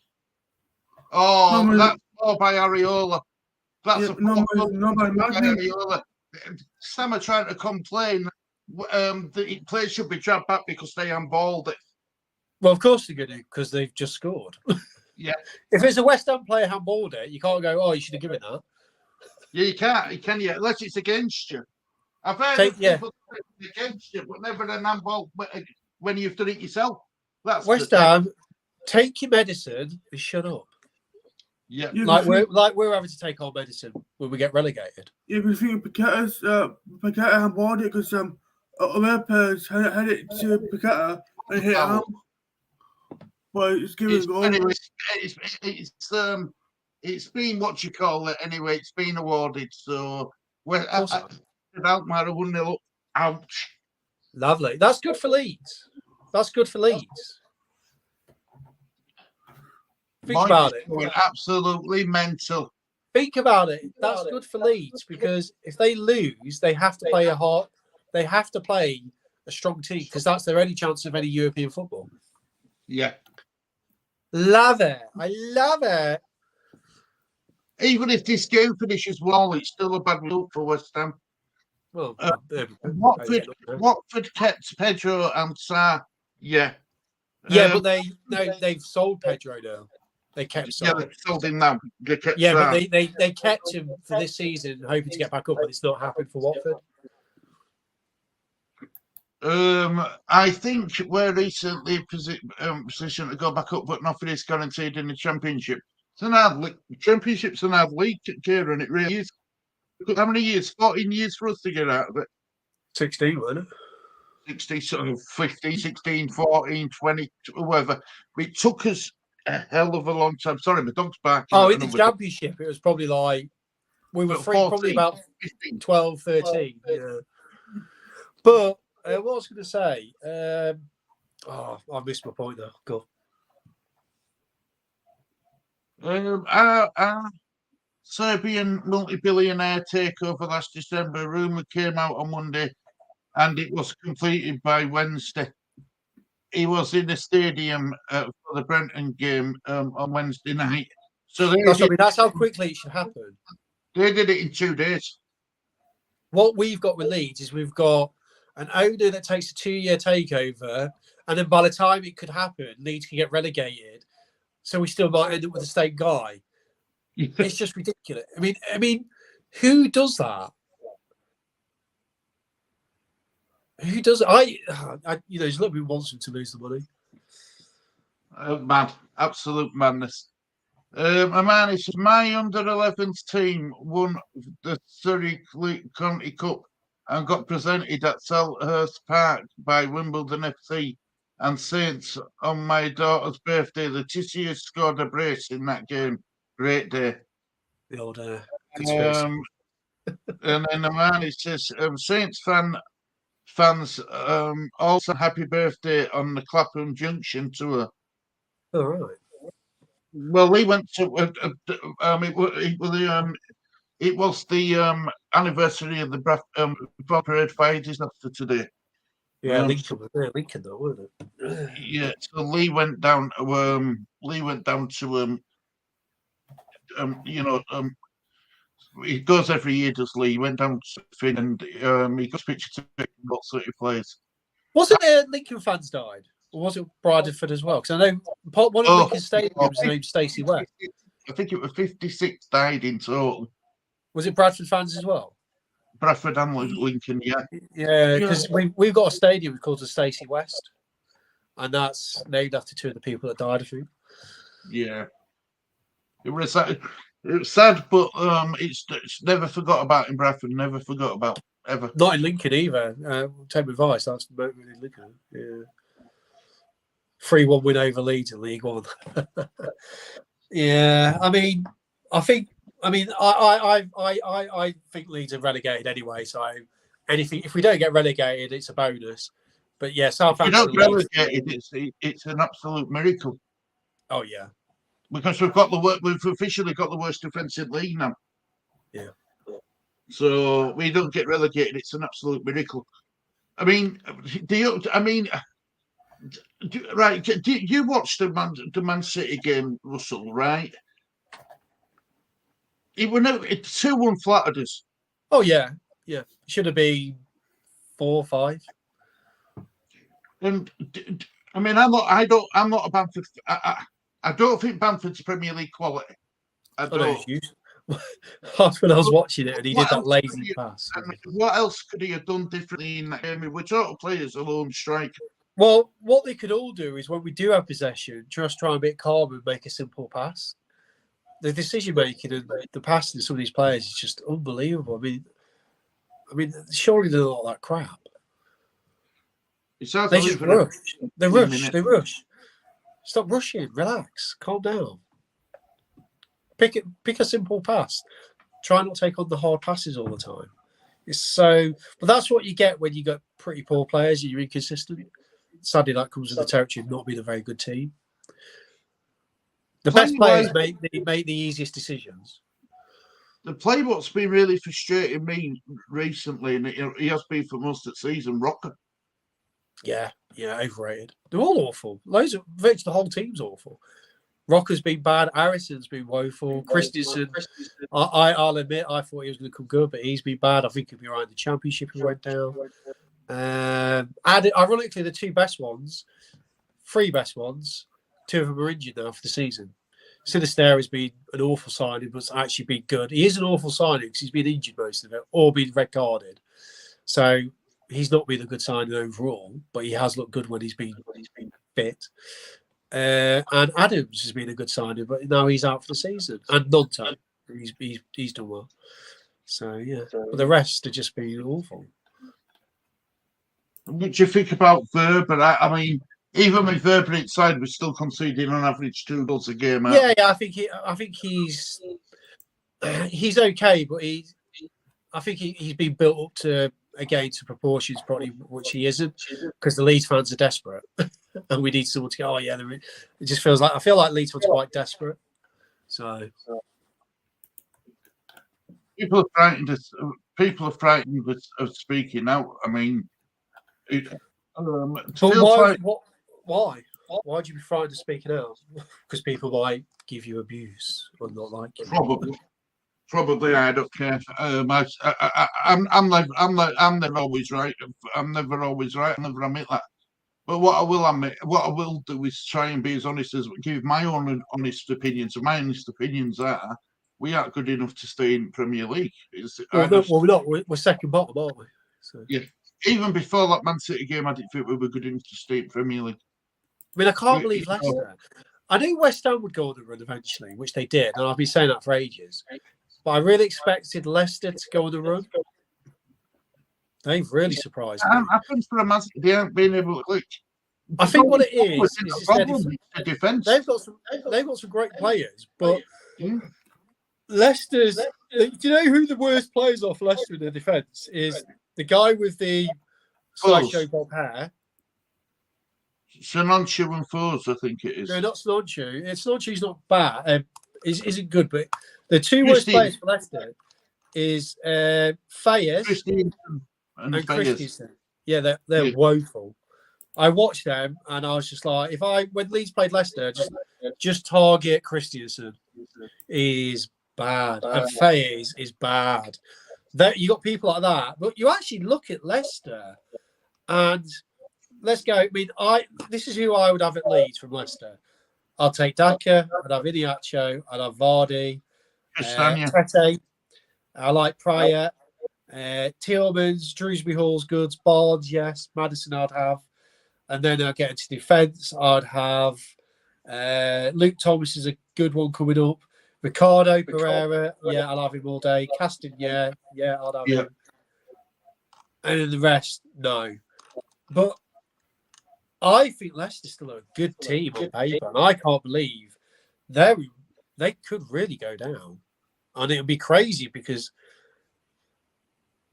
Oh, that's more by Areola. That's by Areola. Some are trying to complain the players should be dragged back because they handballed it. Well, of course they're going to, because they've just scored. Yeah. If it's a West Ham player handballed it, you can't go, oh, you should have given that. Yeah, you can't. Can you? Unless it's against you. I've heard people against you, but never an handball when you've done it yourself. That's West Ham, take your medicine and shut up. Yeah. Like we're having to take our medicine when we get relegated. Yeah, because I think Paqueta handballed it because other players had it to Paqueta and hit him. Well, it's given a goal. Anyway, it's been what you call it. Anyway, it's been awarded. So Alkmaar 1-0 up. Ouch. Lovely. That's good for Leeds. Think about it. Absolutely mental. Think about it. That's good for Leeds because if they lose, they have to play They have to play a strong team because that's their only chance of any European football. Yeah. Love it. I love it. Even if this game finishes well, it's still a bad result for West Ham. Well, Watford kept Pedro and Sarr. Yeah. Yeah, but they've sold Pedro now. They kept Sarr. Yeah, they've sold him now. They kept Sarr. But they kept him for this season, hoping to get back up, but it's not happened for Watford. I think we're recently positioned to go back up, but nothing is guaranteed in the Championship. It's an hard league. Championship's an hard league, Kieran. It really is. How many years? 14 years for us to get out of it. 16, wasn't it? 60, sort of 15, 16, 14, 20, whatever. It took us a hell of a long time. Sorry, my dog's barking. Oh, in the Championship, it was probably like, we were free, 14, probably about 15. 12, 13. Yeah. But what was I going to say? I missed my point now. Go. Serbian multi-billionaire takeover last December. Rumour came out on Monday, and it was completed by Wednesday. He was in the stadium for the Brenton game on Wednesday night. So that's how quickly it should happen. They did it in 2 days. What we've got with Leeds is we've got an owner that takes a 2-year takeover, and then by the time it could happen, Leeds can get relegated. So we still might end up with the same guy. It's just ridiculous. I mean, who does that? Who does it? There's a lot of people wants them to lose the money. Mad, absolute madness. Amani says, my under-11s team won the Surrey County Cup and got presented at Selhurst Park by Wimbledon FC and Saints on my daughter's birthday. The Tissiers scored a brace in that game. Great day. The old conspiracy. And then Amani says, Saints fans also happy birthday on the Clapham Junction tour. All right. Well, we went to. It was the anniversary of the Bond Parade fire disaster today. Yeah, Lincoln though, wasn't it? Yeah, so Lee went down. Lee went down to he goes every year, does Lee? He went down to Finn and he got pictures to what City players. Wasn't it Lincoln fans died? Or was it Bradford as well? Because I know one of Lincoln stadiums named Stacey West. I think it was 56 died in total. Was it Bradford fans as well? Bradford and Lincoln, yeah. Yeah, because we've got a stadium called the Stacey West, and that's named after two of the people that died, I think. Yeah. It was sad, but it's never forgot about in Bradford, never forgot about, ever. Not in Lincoln either. Take my advice, that's not in Lincoln. Yeah. 3-1 win over Leeds in League One. Yeah, I think Leeds are relegated anyway. So if we don't get relegated, it's a bonus. But yeah, Southampton. If you don't relegated, it's an absolute miracle. Oh yeah, because we've officially got the worst defensive league now. Yeah. So we don't get relegated, it's an absolute miracle. I mean, right? Do you watch the Man City game, Russell? Right? It was 2-1 flattered us. Oh yeah. It should have been 4-5. And I mean, I'm not a Bamford. I don't think Bamford's Premier League quality. I don't. When I was watching it and he did that lazy pass. What else could he have done differently in that game? We're total players alone striker. Well, what they could all do is when we do have possession, just try and be calm and make a simple pass. The decision making and the passing of some of these players is just unbelievable. I mean, surely they're not that crap. They just rush. They rush. Stop rushing. Relax. Calm down. Pick a simple pass. Try not to take on the hard passes all the time. But that's what you get when you got pretty poor players and you're inconsistent. Sadly, that comes with the territory of not being a very good team. The best players make the easiest decisions. The play what's been really frustrating me recently, and he has been for most of the season, Rocker. Yeah, overrated. They're all awful. Virtually the whole team's awful. Rocker's been bad. Harrison's been woeful. Christensen, I'll admit, I thought he was going to come good, but he's been bad. I think he'll be right in the Championship and went down. Ironically, the three best ones, two of them are injured now for the season. Sinister has been an awful signing, but it's actually been good. He is an awful signing because he's been injured most of it or been red carded. So he's not been a good signing overall, but he has looked good when he's been fit. And Adams has been a good signing, but now he's out for the season. And Nonto, he's done well. So yeah, but the rest have just been awful. What do you think about Verber? I mean, even with Verber inside, we're still conceding on average 2 goals a game. Yeah, I think he's okay, but I think he's been built up to proportions probably which he isn't, because the Leeds fans are desperate and we need someone to go. Oh yeah, it just feels like I feel like Leeds fans are quite desperate. So people are frightened of speaking out. I mean, why? Would you be frightened of speaking out? Because people might give you abuse or not like you. Probably, I don't care. I'm never always right. I'm never always right. I never admit that. But what I will do is try and be as honest as give my own honest opinions. And my honest opinions are we aren't good enough to stay in Premier League. We're not. We're second bottom, aren't we? So. Yeah. Even before that Man City game, I didn't think we were good enough to stay in Premier League. I mean, I can't believe Leicester. I knew West Ham would go on the run eventually, which they did, and I've been saying that for ages. But I really expected Leicester to go on the run. They've really surprised me. I think for a man, they haven't been able to click. I think what it is the defence. they've got some great players, but Leicester's. Do you know who the worst players are for Leicester in the defence is? The guy with the sideshow bob hair. Sononchu and Fours, I think it is. No, not Sononchu. Sononchu's not bad. Isn't good, but the two worst players for Leicester is Fayez and Christensen. Yeah, they're woeful. I watched them and I was just like, when Leeds played Leicester, just target Christensen. He's bad, and Fayez is bad. You got people like that, but you actually look at Leicester, and let's go. I mean, this is who I would have at Leeds from Leicester. I'll take Daka. I'd have Iniacho. I'd have Vardy. Tete. I like Pryor. Tillmans, Drewsbury Hall's good. Barnes, yes. Maddison, I'd have. And then I'll get into defence. I'd have Luke Thomas is a good one coming up. Ricardo Pereira, yeah, I'll have him all day. Caston, yeah, I'd have him. And then the rest, no. But I think Leicester's still a good team on paper, and I can't believe they could really go down. And it would be crazy because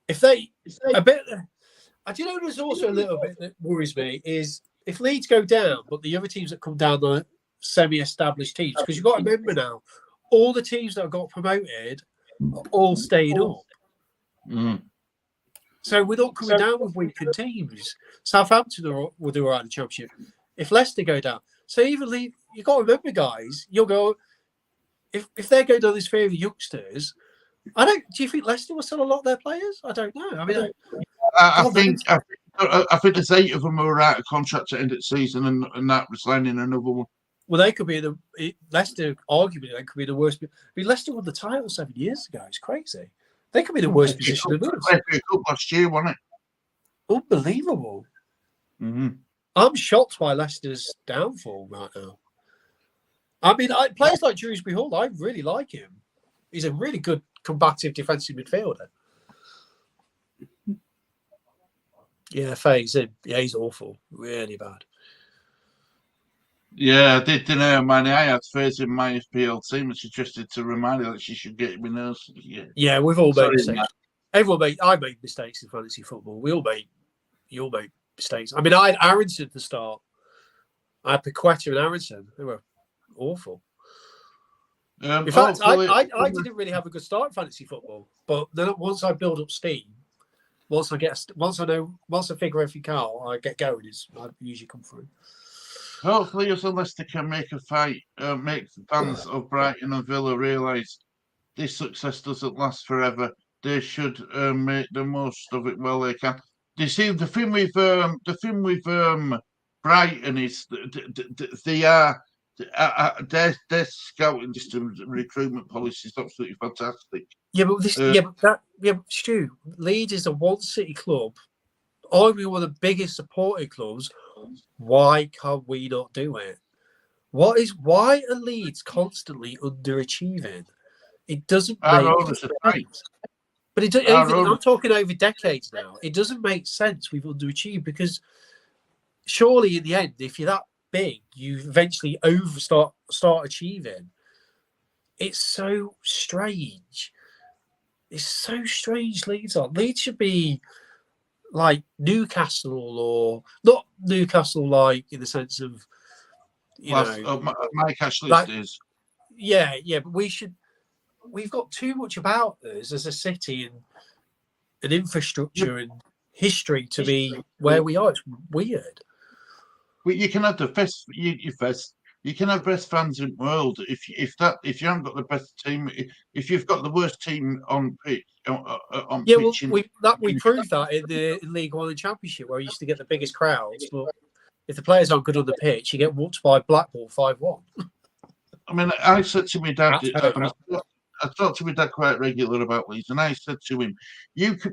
if they a bit. I do know there's also a little bit that worries me is if Leeds go down, but the other teams that come down are semi-established teams, because you've got to remember now, all the teams that have got promoted are all staying up. So we're not coming down with weakened teams. Southampton will do all right in the Championship. If Leicester go down, so even Leeds, you've got to remember, guys, you'll go, if they're going down this field of youngsters, do you think Leicester will sell a lot of their players? I don't know. I mean, I think there's 8 of them who are out of contract at the end of the season and that was signing another one. Well, they could be Leicester, arguably, they could be the worst. I mean, Leicester won the title 7 years ago. It's crazy. They could be the worst position of us. FA Cup last year, wasn't it? Unbelievable. Mm-hmm. I'm shocked by Leicester's downfall right now. I mean, players like Drewsbury Hall, I really like him. He's a really good combative defensive midfielder. Yeah, Faye's in. Yeah, he's awful. Really bad. Yeah, I did know, man. I had Faze in my FPL team and suggested to remind her that she should get him in hers. Yeah, we've all made mistakes. I made mistakes in fantasy football. You all make mistakes. I mean, I had Aronson to start. I had Paqueta and Aronson. They were awful. In fact, I didn't really have a good start in fantasy football. But then once I build up steam, once I figure everything out, I get going. I usually come through. Hopefully, us and Leicester can make a fight, make fans of Brighton and Villa realise this success doesn't last forever. They should make the most of it while they can. You see, the thing with Brighton is their scouting system, recruitment policy is absolutely fantastic. Yeah, but Stu, Leeds is a one city club, arguably one of the biggest supported clubs. Why can't we not do it? Why are Leeds constantly underachieving? It doesn't make sense. But I'm talking over decades now. It doesn't make sense we've underachieved because surely in the end, if you're that big, you eventually start achieving. It's so strange. It's so strange. Leeds should be like Newcastle, or not Newcastle, like in the sense of Mike Ashley is. Yeah, but we've got too much about us as a city and infrastructure and history to be where we are. It's weird. Well, you can have the best. You can have best fans in the world if you haven't got the best team. If you've got the worst team on pitch. We proved that in the League One and Championship, where we used to get the biggest crowds. But if the players aren't good on the pitch, you get whooped by Blackpool 5-1. I mean, I said to my dad, I talked to my dad quite regular about Leeds, and I said to him,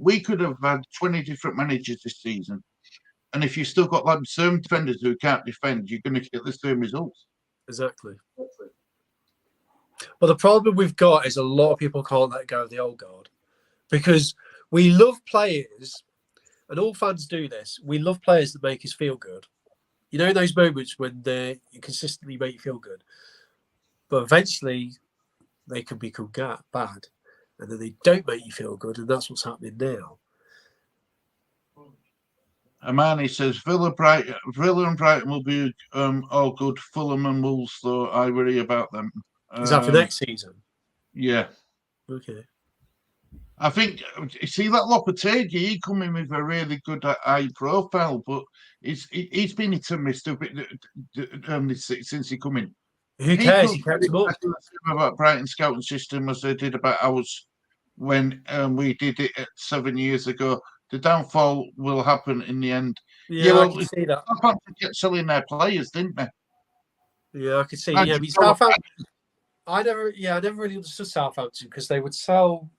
we could have had 20 different managers this season, and if you still got like some defenders who can't defend, you're going to get the same results. Exactly. But the problem we've got is a lot of people can't let go of the old guard because we love players, and all fans do this. We love players that make us feel good. You know, those moments when they consistently make you feel good, but eventually they can become bad, and then they don't make you feel good, and that's what's happening now. Amani says Villa and Brighton will be all good. Fulham and Wolves, though, I worry about them. Is that for next season? Yeah. Okay. I think you see that Lopetegui, he come in with a really good high profile, but he's been hit and missed a bit since he come in. Who cares? He kept him up. About Brighton scouting system as they did about ours when we did it 7 years ago. The downfall will happen in the end. Yeah, well, I can see that. Southampton kept selling their players, didn't they? Yeah, I can see. Yeah, Southampton. I never really understood Southampton because they would sell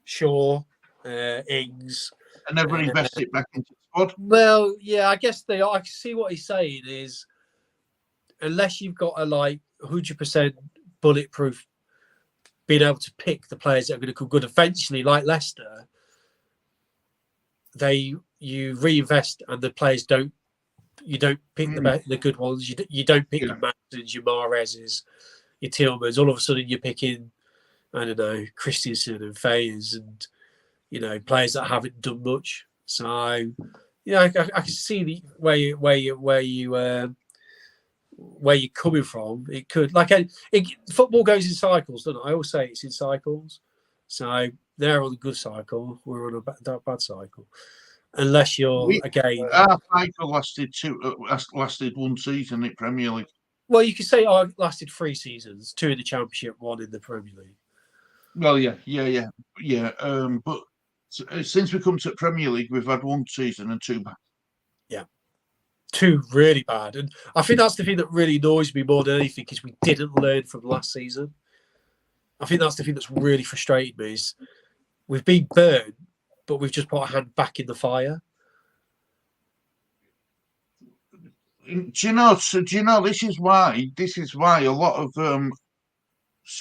Shaw, Ings, and never invest it back into the squad. Well, yeah, I guess they are. I can see what he's saying is, unless you've got a 100% bulletproof, being able to pick the players that are going to come good eventually, like Leicester, you reinvest and the players don't. You don't pick the good ones. You don't pick your Maddens, your Mahrez's, your Tillmans. All of a sudden, you're picking, I don't know, Christensen and Fayers and players that haven't done much. So I can see where you're coming from. It could football goes in cycles, doesn't it? I always say it's in cycles. So they're on a good cycle. We're on a bad cycle. Unless you're our cycle lasted one season in Premier League. Well, you could say it lasted 3 seasons, 2 in the Championship, 1 in the Premier League. Well, yeah. But since we come to Premier League, we've had 1 season and 2 bad. Yeah, 2 really bad, and I think that's the thing that really annoys me more than anything is we didn't learn from last season. I think that's the thing that's really frustrated me is we've been burned, but we've just put our hand back in the fire. Do you know? This is why a lot of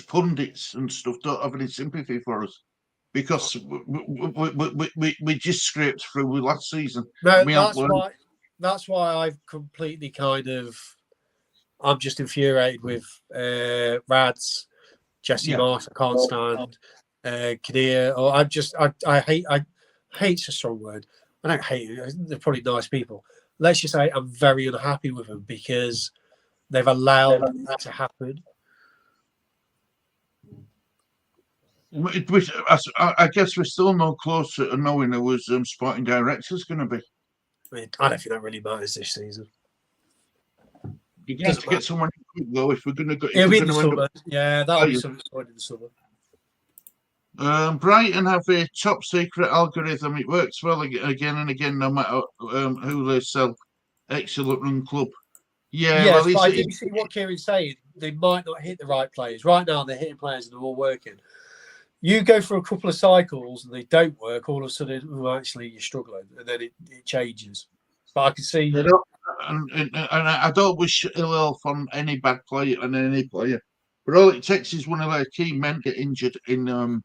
pundits and stuff don't have any sympathy for us because we just scraped through with last season. No, that's why I've completely I'm just infuriated with Rads, Jesse Marsh. I can't stand Kadir. Or I hate's a strong word. I don't hate it. They're probably nice people. Let's just say I'm very unhappy with them because they've allowed that to happen. I guess we're still no closer to knowing who was sporting director's going to be. I don't think that really matters this season. You have to get someone quick though if we're going to go. It'll be in the summer. Yeah, that'll be something in the summer. Brighton have a top secret algorithm. It works well again and again, no matter who they sell. Excellent run club. Yeah, yes, well, I do see what Kieran's saying. They might not hit the right players. Right now, they're hitting players and they're all working. You go for a couple of cycles and they don't work, all of a sudden, actually, you're struggling. And then it changes. But I can see... And I don't wish ill health on any bad player and any player. But all it takes is one of their key men get injured in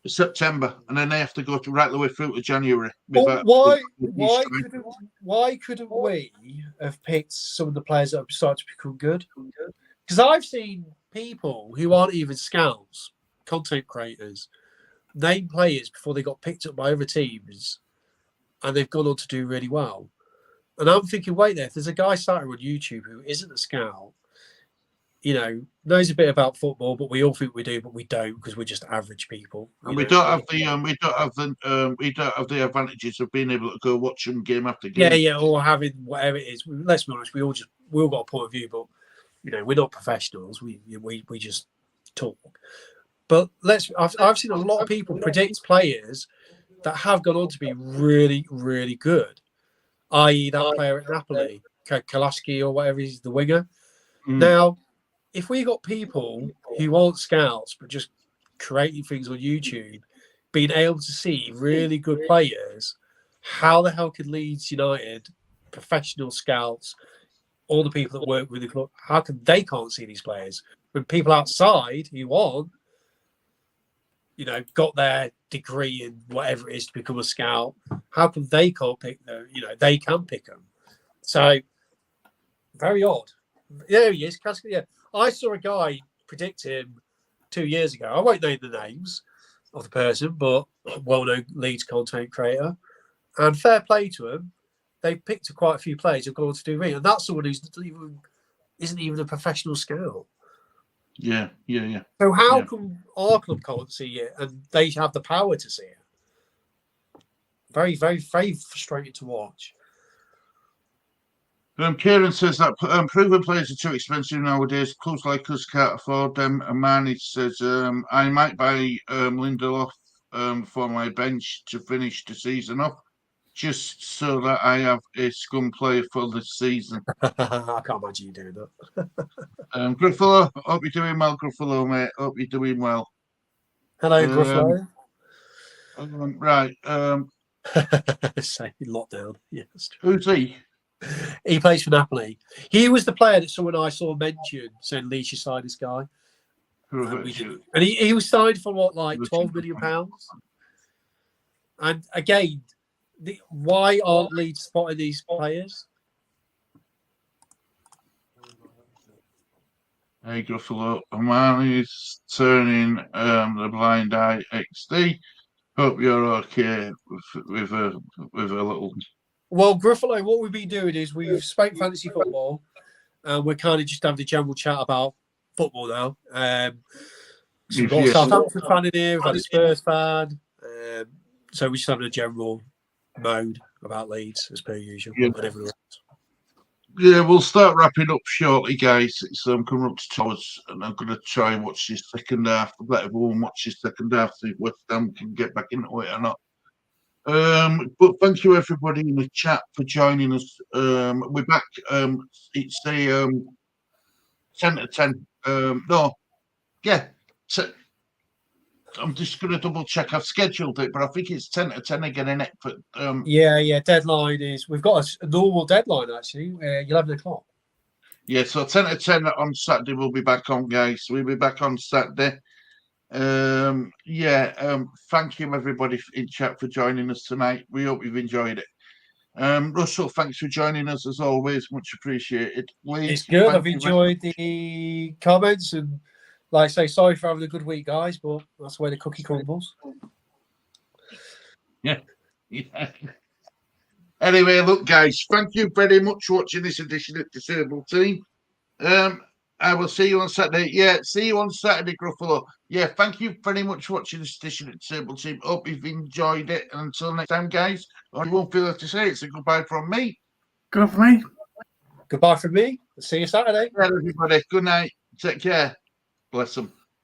September, and then they have to go right the way through to January. Why couldn't we have picked some of the players that have started to become good? Because I've seen people who aren't even scouts, content creators, name players before they got picked up by other teams, and they've gone on to do really well. And I'm thinking, wait there, if there's a guy starting on YouTube who isn't a scout, knows a bit about football, but we all think we do, but we don't because we're just average people. And we don't have the advantages of being able to go watch them game after game. Yeah, or having whatever it is. Let's be honest, we all got a point of view, but we're not professionals. We just talk. But I've seen a lot of people predict players that have gone on to be really, really good. I.e., that player at Napoli, Kalaski or whatever, he's the winger. Now, if we got people who aren't scouts but just creating things on YouTube, being able to see really good players, how the hell could Leeds United, professional scouts, all the people that work with the club, how come they can't see these players? When people outside who aren't, got their degree in whatever it is to become a scout, how come they can't pick them? They can pick them. So, very odd. There he is. Yeah. I saw a guy predict him 2 years ago. I won't name the names of the person, but well-known Leeds content creator. And fair play to him. They've picked quite a few players who've gone on to do really. And that's someone who isn't even a professional scout. Yeah. So how come our club can't see it and they have the power to see it? Very, very, very frustrating to watch. Kieran says that proven players are too expensive nowadays. Clubs like us can't afford them. And Marnie says, I might buy Lindelof for my bench to finish the season off, just so that I have a scum player for the season. I can't imagine you doing that. Gruffalo, hope you're doing well, Gruffalo, mate. Hope you're doing well. Hello, Gruffalo. Right. Say lockdown. Yes. Who's he? He plays for Napoli. He was the player that someone I saw mention saying Leeds should sign this guy. And he was signed for what, like £12 million? And again, why aren't Leeds spotting these players? Hey, Gruffalo. Amani's turning the blind eye XD. Hope you're okay with a little. Well, Gruffalo, what we've been doing is we've spoke fantasy football, and we're kind of just having a general chat about football now. So we've got a Southampton fan in here, we've had a Spurs fan. So we're just having a general mode about Leeds as per usual. Yeah. And everyone else. Yeah, we'll start wrapping up shortly, guys. It's coming up to 2 hours, and I'm going to try and watch this second half. Let everyone watch this second half, see if West Ham can get back into it or not. But thank you everybody in the chat for joining us. We're back. It's a 10 to 10. I'm just going to double check. I've scheduled it, but I think it's 10 to 10 again, innit? But yeah. Deadline is we've got a normal deadline actually. 11 o'clock. Yeah, so 10 to 10 on Saturday. We'll be back on, guys. We'll be back on Saturday. Thank you everybody in chat for joining us tonight. We hope you've enjoyed it. Russell, thanks for joining us as always, much appreciated. Lee, it's good. I've enjoyed the comments, and like I say, sorry for having a good week, guys, but that's where the cookie crumbles. Yeah. Anyway, look, guys, thank you very much for watching this edition of Disabled Team. I will see you on Saturday. Yeah, see you on Saturday, Gruffalo. Yeah, thank you very much for watching this edition of Disabled Team. Hope you've enjoyed it. And until next time, guys, I won't feel to say it's a goodbye from me. Good for me. Goodbye from me. See you Saturday. Yeah, everybody. Good night. Take care. Bless them.